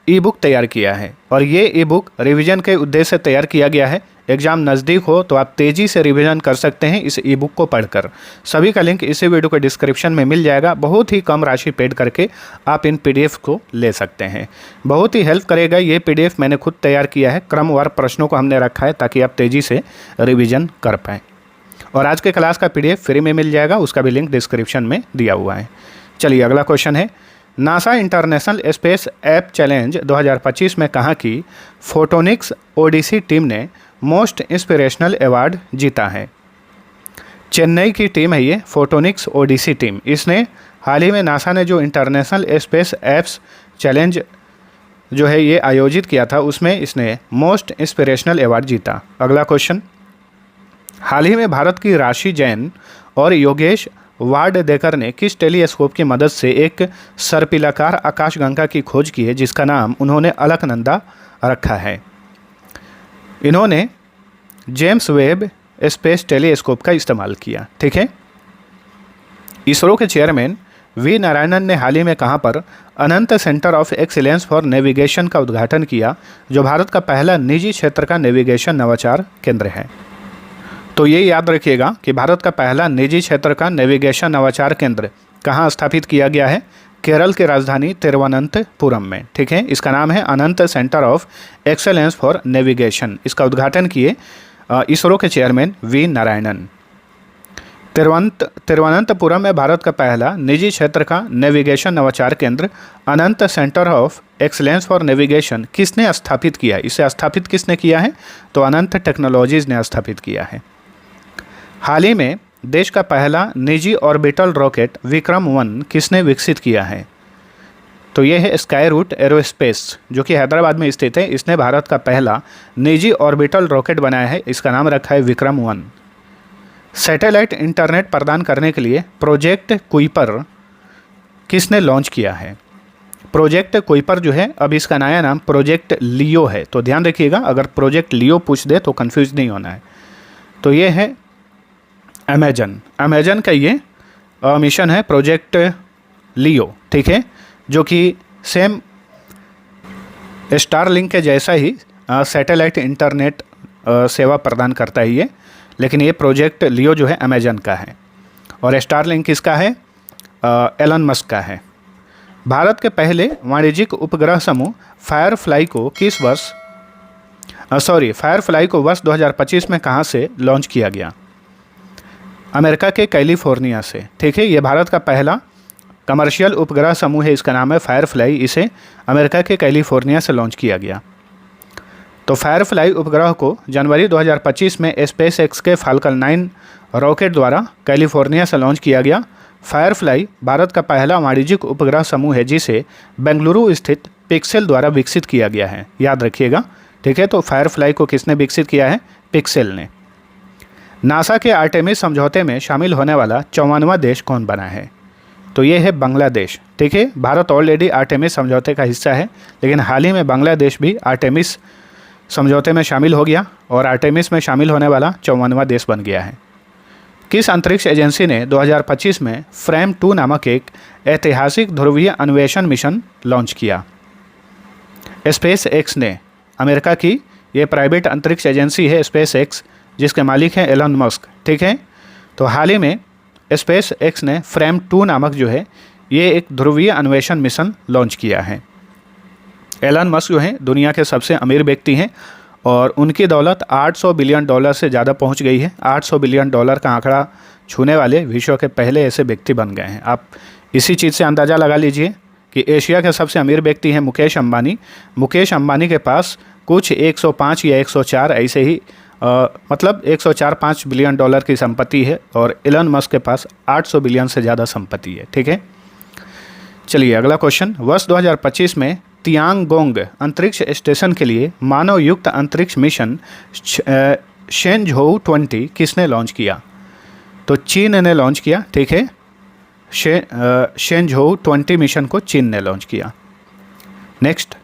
ई बुक तैयार किया है और ये ई बुक रिवीजन के उद्देश्य से तैयार किया गया है। एग्जाम नज़दीक हो तो आप तेज़ी से रिवीजन कर सकते हैं इस ई बुक को पढ़कर। सभी का लिंक इसी वीडियो के डिस्क्रिप्शन में मिल जाएगा। बहुत ही कम राशि पेड करके आप इन पीडीएफ को ले सकते हैं। बहुत ही हेल्प करेगा ये पीडीएफ, मैंने खुद तैयार किया है। क्रमवार प्रश्नों को हमने रखा है ताकि आप तेज़ी से रिविज़न कर पाएँ। और आज के क्लास का पीडीएफ फ्री में मिल जाएगा, उसका भी लिंक डिस्क्रिप्शन में दिया हुआ है। चलिए अगला क्वेश्चन है, NASA international space app challenge 2025 में कहाँ की फोटोनिक्स ओडिसी टीम ने मोस्ट इंस्पिरेशनल अवार्ड जीता है? चेन्नई की टीम है ये फोटोनिक्स ओडिसी टीम। इसने हाल ही में नासा ने जो इंटरनेशनल स्पेस ऐप्स चैलेंज जो है ये आयोजित किया था उसमें इसने मोस्ट इंस्पिरेशनल अवार्ड जीता। अगला क्वेश्चन, हाल ही में भारत की राशि जैन और योगेश वार्डदेकर ने किस टेलीस्कोप की मदद से एक सर्पिलाकार आकाशगंगा की खोज की है जिसका नाम उन्होंने अलकनंदा रखा है? इन्होंने जेम्स वेब स्पेस टेलीस्कोप का इस्तेमाल किया। ठीक है। इसरो के चेयरमैन वी नारायणन ने हाल ही में कहाँ पर Anant centre of excellence for navigation का उद्घाटन किया, जो भारत का पहला निजी क्षेत्र का नेविगेशन नवाचार केंद्र है? तो ये याद रखिएगा कि भारत का पहला निजी क्षेत्र का नेविगेशन नवाचार केंद्र कहाँ स्थापित किया गया है? केरल की राजधानी तिरुवनंतपुरम में। ठीक है। इसका नाम है Anant centre of excellence for navigation. इसका उद्घाटन किए इसरो के चेयरमैन वी नारायणन। तिरुवनंतपुरम में भारत का पहला निजी क्षेत्र का नेविगेशन नवाचार केंद्र Anant centre of excellence for navigation किसने स्थापित किया? इसे स्थापित किसने किया है? तो अनंत टेक्नोलॉजीज ने स्थापित किया है। हाल ही में देश का पहला निजी ऑर्बिटल रॉकेट विक्रम-1 किसने विकसित किया है? तो ये है स्काई रूट एरोस्पेस, जो कि हैदराबाद में स्थित है। इसने भारत का पहला निजी ऑर्बिटल रॉकेट बनाया है। इसका नाम रखा है विक्रम-1। सैटेलाइट इंटरनेट प्रदान करने के लिए प्रोजेक्ट कुइपर किसने लॉन्च किया है? प्रोजेक्ट कुइपर जो है अब इसका नया नाम प्रोजेक्ट लियो है। तो ध्यान रखिएगा, अगर प्रोजेक्ट लियो पूछ दे तो कंफ्यूज नहीं होना है। तो ये है अमेजन का ये मिशन है प्रोजेक्ट लियो। ठीक है। जो कि सेम स्टारलिंक के जैसा ही सैटेलाइट इंटरनेट सेवा प्रदान करता है ये, लेकिन ये प्रोजेक्ट लियो जो है अमेजन का है और स्टारलिंक किसका है? एलन मस्क का है। भारत के पहले वाणिज्यिक उपग्रह समूह फायरफ्लाई को वर्ष 2025 में कहाँ से लॉन्च किया गया? अमेरिका के कैलिफोर्निया से। ठीक है। ये भारत का पहला कमर्शियल उपग्रह समूह है, इसका नाम है फायरफ्लाई। इसे अमेरिका के कैलिफोर्निया से लॉन्च किया गया। तो फायरफ्लाई उपग्रह को जनवरी 2025 में स्पेस एक्स के फाल्कन 9 रॉकेट द्वारा कैलिफोर्निया से लॉन्च किया गया। फायरफ्लाई भारत का पहला वाणिज्यिक उपग्रह समूह है जिसे बेंगलुरु स्थित पिक्सेल द्वारा विकसित किया गया है। याद रखिएगा। ठीक है। तो फायरफ्लाई को किसने विकसित किया है? पिक्सेल ने। नासा के आर्टेमिस समझौते में शामिल होने वाला 54वां देश कौन बना है? तो ये है बांग्लादेश। ठीक है। भारत ऑलरेडी आर्टेमिस समझौते का हिस्सा है, लेकिन हाल ही में बांग्लादेश भी आर्टेमिस समझौते में शामिल हो गया और आर्टेमिस में शामिल होने वाला 54वां देश बन गया है। किस अंतरिक्ष एजेंसी ने 2025 में फ्रेम 2 नामक एक ऐतिहासिक ध्रुवीय अन्वेषण मिशन लॉन्च किया? स्पेस एक्स ने। अमेरिका की ये प्राइवेट अंतरिक्ष एजेंसी है स्पेस एक्स, जिसके मालिक हैं एलन मस्क। ठीक है। तो हाल ही में स्पेस एक्स ने फ्रेम 2 नामक जो है ये एक ध्रुवीय अन्वेषण मिशन लॉन्च किया है। एलन मस्क जो हैं दुनिया के सबसे अमीर व्यक्ति हैं और उनकी दौलत $800 बिलियन से ज़्यादा पहुंच गई है। $800 बिलियन का आंकड़ा छूने वाले विश्व के पहले ऐसे व्यक्ति बन गए हैं। आप इसी चीज़ से अंदाज़ा लगा लीजिए कि एशिया के सबसे अमीर व्यक्ति हैं मुकेश अंबानी। मुकेश अंबानी के पास कुछ 105 या 104 ऐसे ही मतलब 104-5 बिलियन डॉलर की संपत्ति है और एलन मस्क के पास 800 बिलियन से ज़्यादा संपत्ति है। ठीक है, चलिए अगला क्वेश्चन। वर्ष 2025 में तियांगोंग अंतरिक्ष स्टेशन के लिए मानव युक्त अंतरिक्ष मिशन शेनझोउ 20 किसने लॉन्च किया? तो चीन ने लॉन्च किया। ठीक है, शेनझोउ 20 मिशन को चीन ने लॉन्च किया। नेक्स्ट,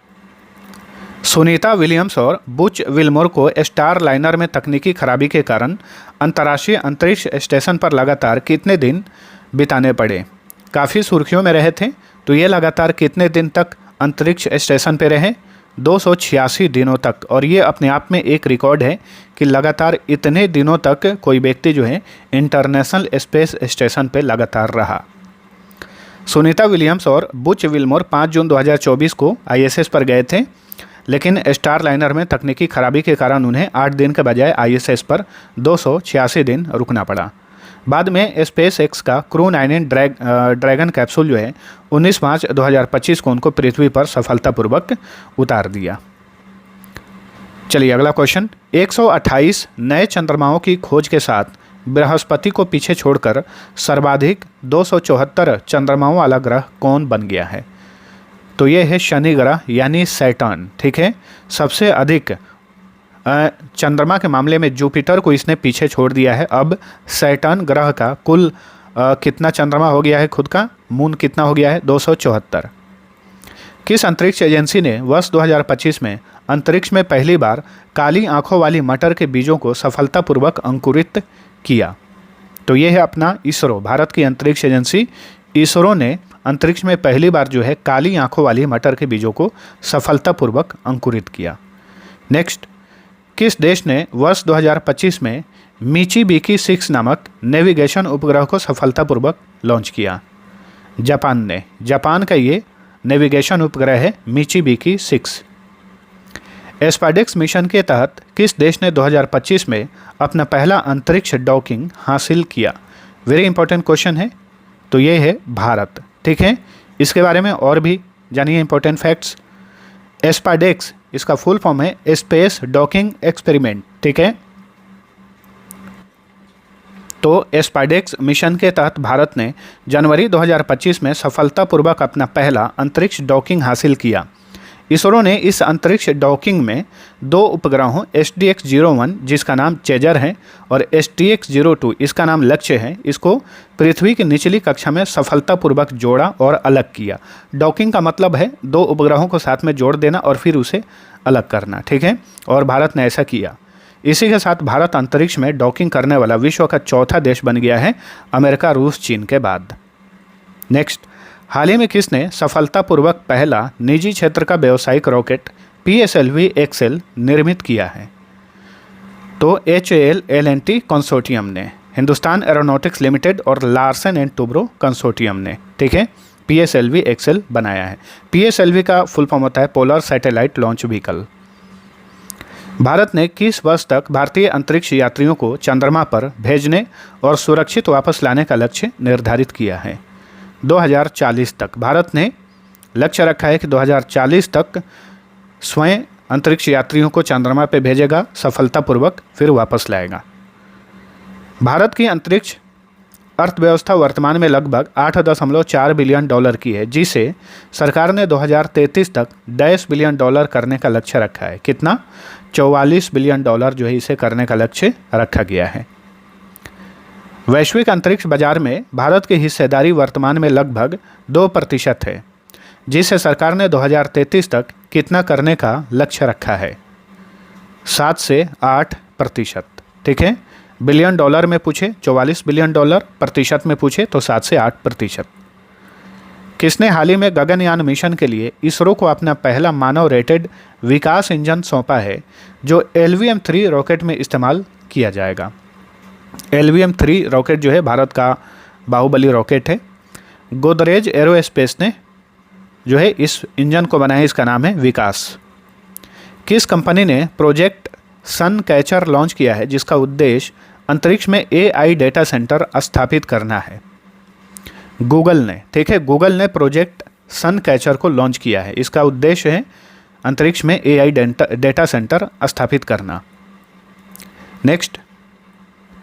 सुनीता विलियम्स और बुच विल्मोर को स्टार लाइनर में तकनीकी खराबी के कारण अंतर्राष्ट्रीय अंतरिक्ष स्टेशन पर लगातार कितने दिन बिताने पड़े? काफ़ी सुर्खियों में रहे थे, तो ये लगातार कितने दिन तक अंतरिक्ष स्टेशन पे रहे? 286 दिनों तक। और ये अपने आप में एक रिकॉर्ड है कि लगातार इतने दिनों तक कोई व्यक्ति जो है इंटरनेशनल स्पेस स्टेशन पे लगातार रहा। सुनीता विलियम्स और बुच विल्मोर 5 जून 2024 को ISS पर गए थे, लेकिन स्टार लाइनर में तकनीकी खराबी के कारण उन्हें 8 दिन के बजाय ISS पर 286 दिन रुकना पड़ा। बाद में स्पेस एक्स का क्रू 9 ड्रैगन कैप्सूल जो है 19 मार्च 2025 को उनको पृथ्वी पर सफलतापूर्वक उतार दिया। चलिए अगला क्वेश्चन। 128 नए चंद्रमाओं की खोज के साथ बृहस्पति को पीछे छोड़कर सर्वाधिक 274 चंद्रमाओं वाला ग्रह कौन बन गया है? तो ये है शनि ग्रह यानी सैटर्न। ठीक है, सबसे अधिक चंद्रमा के मामले में जुपिटर को इसने पीछे छोड़ दिया है। अब सैटर्न ग्रह का कुल कितना चंद्रमा हो गया है खुद का? मून कितना हो गया है? 274। किस अंतरिक्ष एजेंसी ने वर्ष 2025 में अंतरिक्ष में पहली बार काली आंखों वाली मटर के बीजों को सफलतापूर्वक अंकुरित किया? तो ये है अपना इसरो, भारत की अंतरिक्ष एजेंसी इसरो ने अंतरिक्ष में पहली बार जो है काली आंखों वाली मटर के बीजों को सफलतापूर्वक अंकुरित किया। नेक्स्ट, किस देश ने वर्ष 2025 में मिचिबिकी 6 नामक नेविगेशन उपग्रह को सफलतापूर्वक लॉन्च किया? जापान ने। जापान का ये नेविगेशन उपग्रह है मिचिबिकी 6। एस्पाडेक्स मिशन के तहत किस देश ने 2025 में अपना पहला अंतरिक्ष डॉकिंग हासिल किया? वेरी इंपॉर्टेंट क्वेश्चन है। तो ये है भारत। ठीक है, इसके बारे में और भी जानिए इंपॉर्टेंट फैक्ट्स। एस्पाडेक्स इसका फुल फॉर्म है स्पेस डॉकिंग एक्सपेरिमेंट। ठीक है, तो एस्पाडेक्स मिशन के तहत भारत ने जनवरी 2025 में सफलतापूर्वक अपना पहला अंतरिक्ष डॉकिंग हासिल किया। इसरो ने इस अंतरिक्ष डॉकिंग में 2 उपग्रहों SDX-01 जिसका नाम चेजर है और STX-02 इसका नाम लक्ष्य है, इसको पृथ्वी की निचली कक्षा में सफलतापूर्वक जोड़ा और अलग किया। डॉकिंग का मतलब है 2 उपग्रहों को साथ में जोड़ देना और फिर उसे अलग करना। ठीक है, और भारत ने ऐसा किया। इसी के साथ भारत अंतरिक्ष में डॉकिंग करने वाला विश्व का चौथा देश बन गया है, अमेरिका, रूस, चीन के बाद। नेक्स्ट, हाल ही में किसने सफलतापूर्वक पहला निजी क्षेत्र का व्यावसायिक रॉकेट PSLV XL निर्मित किया है? तो HAL L&T कंसोर्टियम ने, हिंदुस्तान एरोनॉटिक्स लिमिटेड और लार्सन एंड टुब्रो कंसोर्टियम ने। ठीक है, PSLV XL बनाया है। PSLV का फुल फॉर्म होता है polar satellite launch vehicle. Bharat ने किस वर्ष तक भारतीय अंतरिक्ष यात्रियों को चंद्रमा पर भेजने और सुरक्षित वापस लाने का लक्ष्य निर्धारित किया है? 2040 तक। भारत ने लक्ष्य रखा है कि 2040 तक स्वयं अंतरिक्ष यात्रियों को चंद्रमा पर भेजेगा सफलतापूर्वक, फिर वापस लाएगा। भारत की अंतरिक्ष अर्थव्यवस्था वर्तमान में लगभग 8.4 बिलियन डॉलर की है, जिसे सरकार ने 2033 तक 10 बिलियन डॉलर करने का लक्ष्य रखा है। कितना? 44 बिलियन डॉलर जो है इसे करने का लक्ष्य रखा गया है। वैश्विक अंतरिक्ष बाजार में भारत की हिस्सेदारी वर्तमान में लगभग 2% है, जिसे सरकार ने 2033 तक कितना करने का लक्ष्य रखा है? 7 से 8%। ठीक है, बिलियन डॉलर में पूछे 44 बिलियन डॉलर, प्रतिशत में पूछे तो 7 से 8%। किसने हाल ही में गगनयान मिशन के लिए इसरो को अपना पहला मानव रेटेड विकास इंजन सौंपा है, जो LVM-3 रॉकेट में इस्तेमाल किया जाएगा? LVM-3 रॉकेट जो है भारत का बाहुबली रॉकेट है। गोदरेज एरोस्पेस ने जो है इस इंजन को बनाया, इसका नाम है विकास। किस कंपनी ने प्रोजेक्ट सन कैचर लॉन्च किया है, जिसका उद्देश्य अंतरिक्ष में AI डेटा सेंटर स्थापित करना है? गूगल ने। ठीक है, गूगल ने प्रोजेक्ट सन कैचर को लॉन्च किया है। इसका उद्देश्य है अंतरिक्ष में AI डेटा सेंटर स्थापित करना। नेक्स्ट,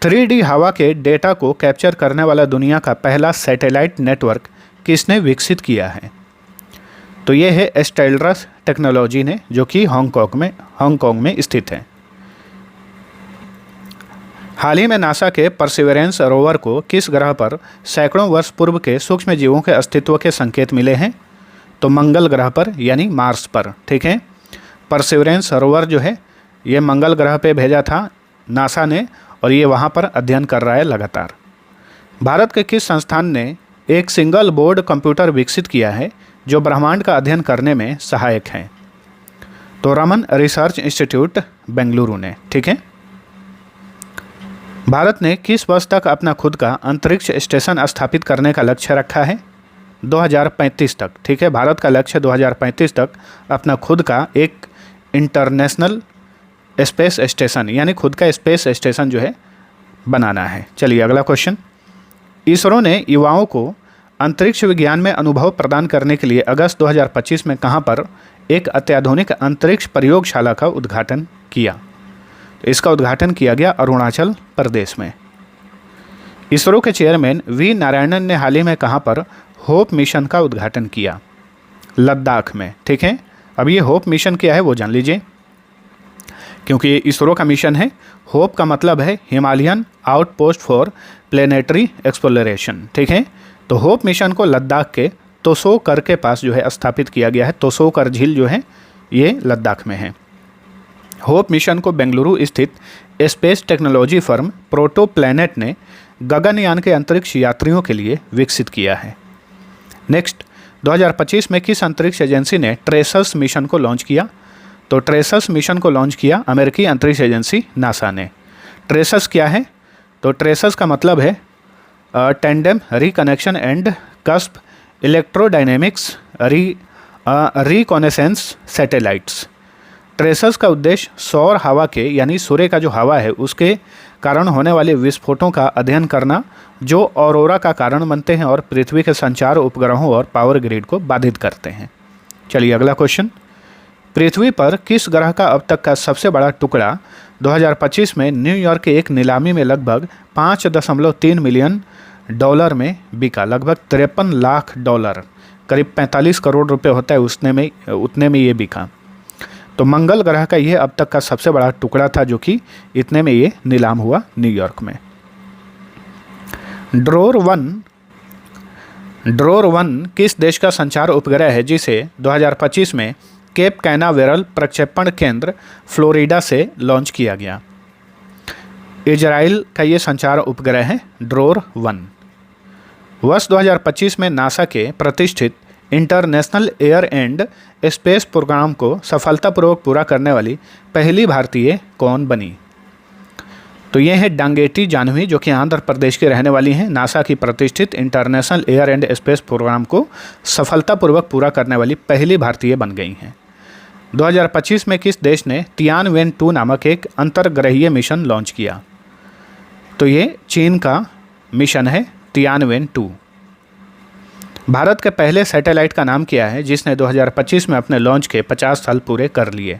3D हवा के डेटा को कैप्चर करने वाला दुनिया का पहला सैटेलाइट नेटवर्क किसने विकसित किया है? तो ये है स्टेलरस टेक्नोलॉजी ने, जो कि हांगकांग में स्थित है। हाल ही में नासा के परसिवरेंस रोवर को किस ग्रह पर सैकड़ों वर्ष पूर्व के सूक्ष्म जीवों के अस्तित्व के संकेत मिले हैं? तो मंगल ग्रह पर, यानी मार्स पर। ठीक है, परसिवरेंस रोवर जो है ये मंगल ग्रह पे भेजा था नासा ने, और ये वहाँ पर अध्ययन कर रहा है लगातार। भारत के किस संस्थान ने एक सिंगल बोर्ड कंप्यूटर विकसित किया है जो ब्रह्मांड का अध्ययन करने में सहायक है? तो रमन रिसर्च इंस्टीट्यूट बेंगलुरु ने। ठीक है, भारत ने किस वर्ष तक अपना खुद का अंतरिक्ष स्टेशन स्थापित करने का लक्ष्य रखा है? 2035 तक। ठीक है, भारत का लक्ष्य 2035 तक अपना खुद का एक इंटरनेशनल स्पेस स्टेशन, यानी खुद का स्पेस स्टेशन जो है बनाना है। चलिए अगला क्वेश्चन। इसरो ने युवाओं को अंतरिक्ष विज्ञान में अनुभव प्रदान करने के लिए अगस्त 2025 में कहां पर एक अत्याधुनिक अंतरिक्ष प्रयोगशाला का उद्घाटन किया? तो इसका उद्घाटन किया गया अरुणाचल प्रदेश में। इसरो के चेयरमैन वी नारायणन ने हाल ही में कहां पर होप मिशन का उद्घाटन किया? लद्दाख में। ठीक है, अब ये होप मिशन क्या है वो जान लीजिए, क्योंकि ये इसरो का मिशन है। होप का मतलब है Himalayan outpost for planetary exploration. ठीक है, तो होप मिशन को लद्दाख के तोसोकर के पास जो है स्थापित किया गया है। तोसोकर झील जो है ये लद्दाख में है। होप मिशन को बेंगलुरु स्थित space technology firm proto planet ने गगनयान के अंतरिक्ष यात्रियों के लिए विकसित किया है। नेक्स्ट, 2025 में किस अंतरिक्ष एजेंसी ने ट्रेसस मिशन को लॉन्च किया? तो ट्रेसस मिशन को लॉन्च किया अमेरिकी अंतरिक्ष एजेंसी नासा ने। ट्रेसस क्या है? तो ट्रेसस का मतलब है tandem reconnection and cusp electrodynamics reconnaissance satellites. TRACERS का उद्देश्य सौर हवा के, यानी सूर्य का जो हवा है उसके कारण होने वाले विस्फोटों का अध्ययन करना, जो ऑरोरा का कारण बनते हैं और पृथ्वी के संचार उपग्रहों और पावर ग्रिड को बाधित करते हैं। चलिए अगला क्वेश्चन। पृथ्वी पर किस ग्रह का अब तक का सबसे बड़ा टुकड़ा 2025 में न्यूयॉर्क के एक नीलामी में लगभग $5.3 मिलियन में बिका? लगभग $53 लाख, करीब 45 करोड़ रुपए होता है उतने में ये बिका। तो मंगल ग्रह का ये अब तक का सबसे बड़ा टुकड़ा था, जो कि इतने में ये नीलाम हुआ न्यूयॉर्क में। ड्रोर 1 किस देश का संचार उपग्रह है जिसे 2025 में केप कैनावेरल प्रक्षेपण केंद्र फ्लोरिडा से लॉन्च किया गया? इजराइल का ये संचार उपग्रह है ड्रोर 1। वर्ष 2025 में नासा के प्रतिष्ठित international air and space programme को सफलतापूर्वक पूरा करने वाली पहली भारतीय कौन बनी? तो ये है डांगेटी जानवी, जो कि आंध्र प्रदेश की रहने वाली हैं। नासा की प्रतिष्ठित international air and space programme को सफलतापूर्वक पूरा करने वाली पहली भारतीय बन गई हैं। 2025 में किस देश ने तियानवेन-2 नामक एक अंतर्ग्रहीय मिशन लॉन्च किया? तो ये चीन का मिशन है तियानवेन-2। भारत के पहले सैटेलाइट का नाम क्या है जिसने 2025 में अपने लॉन्च के 50 साल पूरे कर लिए?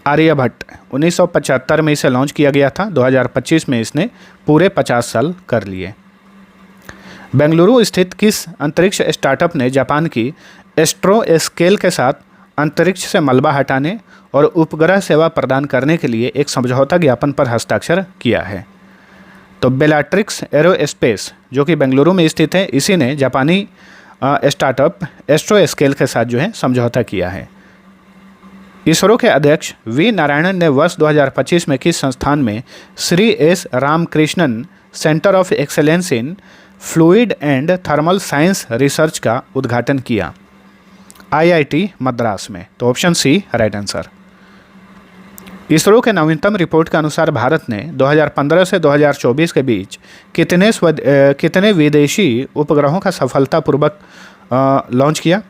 आर्यभट्ट। 1975 में इसे लॉन्च किया गया था, 2025 में इसने पूरे 50 साल कर लिए। बेंगलुरु स्थित किस अंतरिक्ष स्टार्टअप ने जापान की एस्ट्रोस्केल के साथ अंतरिक्ष से मलबा हटाने और उपग्रह सेवा प्रदान करने के लिए एक समझौता ज्ञापन पर हस्ताक्षर किया है? तो बेलाट्रिक्स एरोस्पेस, जो कि बेंगलुरु में स्थित है, इसी ने जापानी स्टार्टअप एस्ट्रोस्केल के साथ जो है समझौता किया है। इसरो के अध्यक्ष वी नारायणन ने वर्ष 2025 में किस संस्थान में Shri S Ramakrishnan centre of excellence in fluid and thermal science research का उद्घाटन किया? IIT मद्रास में। तो option C right answer. ISRO के नवीनतम रिपोर्ट के अनुसार भारत ने 2015 से 2024 के बीच कितने विदेशी उपग्रहों का सफलतापूर्वक लॉन्च किया?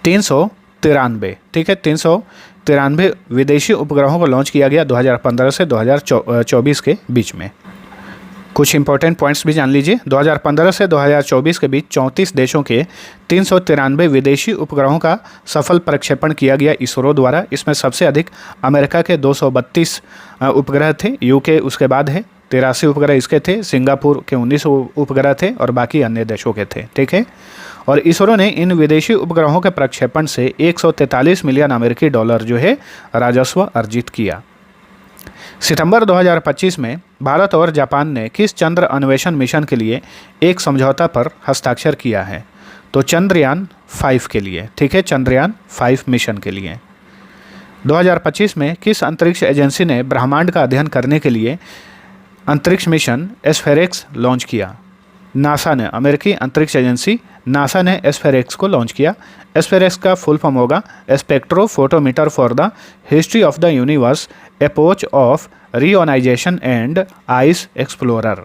393। ठीक है, 393 विदेशी उपग्रहों को लॉन्च किया गया 2015 से 2024 के बीच में। कुछ इंपॉर्टेंट पॉइंट्स भी जान लीजिए। 2015 से 2024 के बीच 34 देशों के 393 विदेशी उपग्रहों का सफल प्रक्षेपण किया गया इसरो द्वारा। इसमें सबसे अधिक अमेरिका के 232 उपग्रह थे, यूके उसके बाद है, 83 उपग्रह इसके थे, सिंगापुर के 19 उपग्रह थे और बाकी अन्य देशों के थे। ठीक है, और इसरो ने इन विदेशी उपग्रहों के प्रक्षेपण से 143 मिलियन अमेरिकी डॉलर जो है राजस्व अर्जित किया। सितंबर 2025 में भारत और जापान ने किस चंद्र अन्वेषण मिशन के लिए एक समझौता पर हस्ताक्षर किया है? तो चंद्रयान 5 के लिए। ठीक है, चंद्रयान 5 मिशन के लिए। 2025 में किस अंतरिक्ष एजेंसी ने ब्रह्मांड का अध्ययन करने के लिए अंतरिक्ष मिशन एस्फेरेक्स लॉन्च किया? नासा ने, अमेरिकी अंतरिक्ष एजेंसी नासा ने एस्फेरेक्स को लॉन्च किया। एस्फेरेक्स का फुल फॉर्म होगा spectrophotometer for the history of the universe, approach of reionization and ice explorer.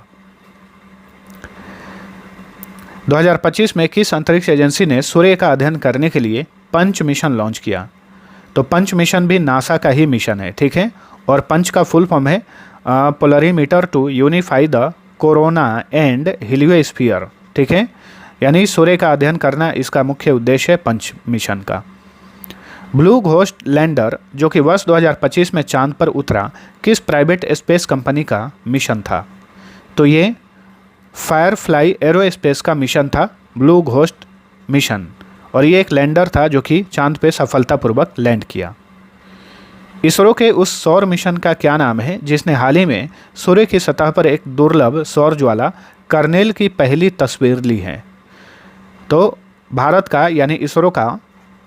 2025 में किस अंतरिक्ष एजेंसी ने सूर्य का अध्ययन करने के लिए पंच मिशन लॉन्च किया? तो पंच मिशन भी नासा का ही मिशन है। ठीक है, और पंच का फुल फॉर्म है polarimeter to unify the corona and heliosphere. ठीक है, यानी सूर्य का अध्ययन करना इसका मुख्य उद्देश्य है पंच मिशन का। ब्लू घोस्ट लैंडर जो कि वर्ष 2025 में चांद पर उतरा, किस प्राइवेट स्पेस कंपनी का मिशन था? तो ये फायरफ्लाई एरोस्पेस का मिशन था, ब्लू घोस्ट मिशन, और ये एक लैंडर था जो कि चांद पे सफलतापूर्वक लैंड किया। इसरो के उस सौर मिशन का क्या नाम है जिसने हाल ही में सूर्य की सतह पर एक दुर्लभ सौर ज्वाला कर्नेल की पहली तस्वीर ली है? तो भारत का यानी इसरो का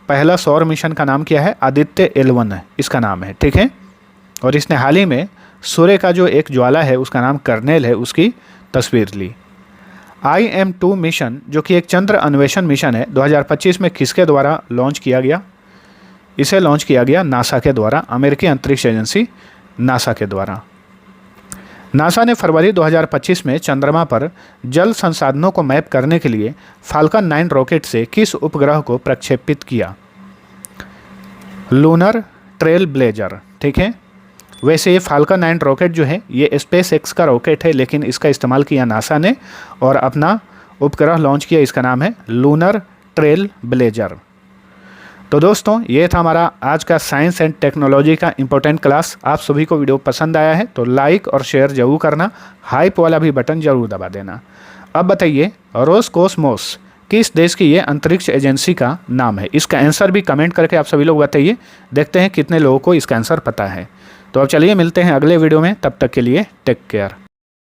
पहला सौर मिशन का नाम क्या है? आदित्य L1 है इसका नाम है। ठीक है, और इसने हाल ही में सूर्य का जो एक ज्वाला है उसका नाम कर्नेल है, उसकी तस्वीर ली। IM-2 मिशन जो कि एक चंद्र अन्वेषण मिशन है, 2025 में किसके द्वारा लॉन्च किया गया? इसे लॉन्च किया गया नासा के द्वारा, अमेरिकी अंतरिक्ष एजेंसी नासा के द्वारा। नासा ने फरवरी 2025 में चंद्रमा पर जल संसाधनों को मैप करने के लिए फाल्कन 9 रॉकेट से किस उपग्रह को प्रक्षेपित किया? Lunar trail blazer. ठीक है, वैसे ये फाल्कन 9 रॉकेट जो है ये स्पेस एक्स का रॉकेट है, लेकिन इसका इस्तेमाल किया नासा ने और अपना उपग्रह लॉन्च किया, इसका नाम है लूनर ट्रेल ब्लेजर। तो दोस्तों ये था हमारा आज का साइंस एंड टेक्नोलॉजी का इंपॉर्टेंट क्लास। आप सभी को वीडियो पसंद आया है तो लाइक और शेयर जरूर करना, हाइप वाला भी बटन जरूर दबा देना। अब बताइए रोसकोसमोस किस देश की ये अंतरिक्ष एजेंसी का नाम है? इसका आंसर भी कमेंट करके आप सभी लोग बताइए, देखते हैं कितने लोगों को इसका आंसर पता है। तो अब चलिए मिलते हैं अगले वीडियो में, तब तक के लिए टेक केयर।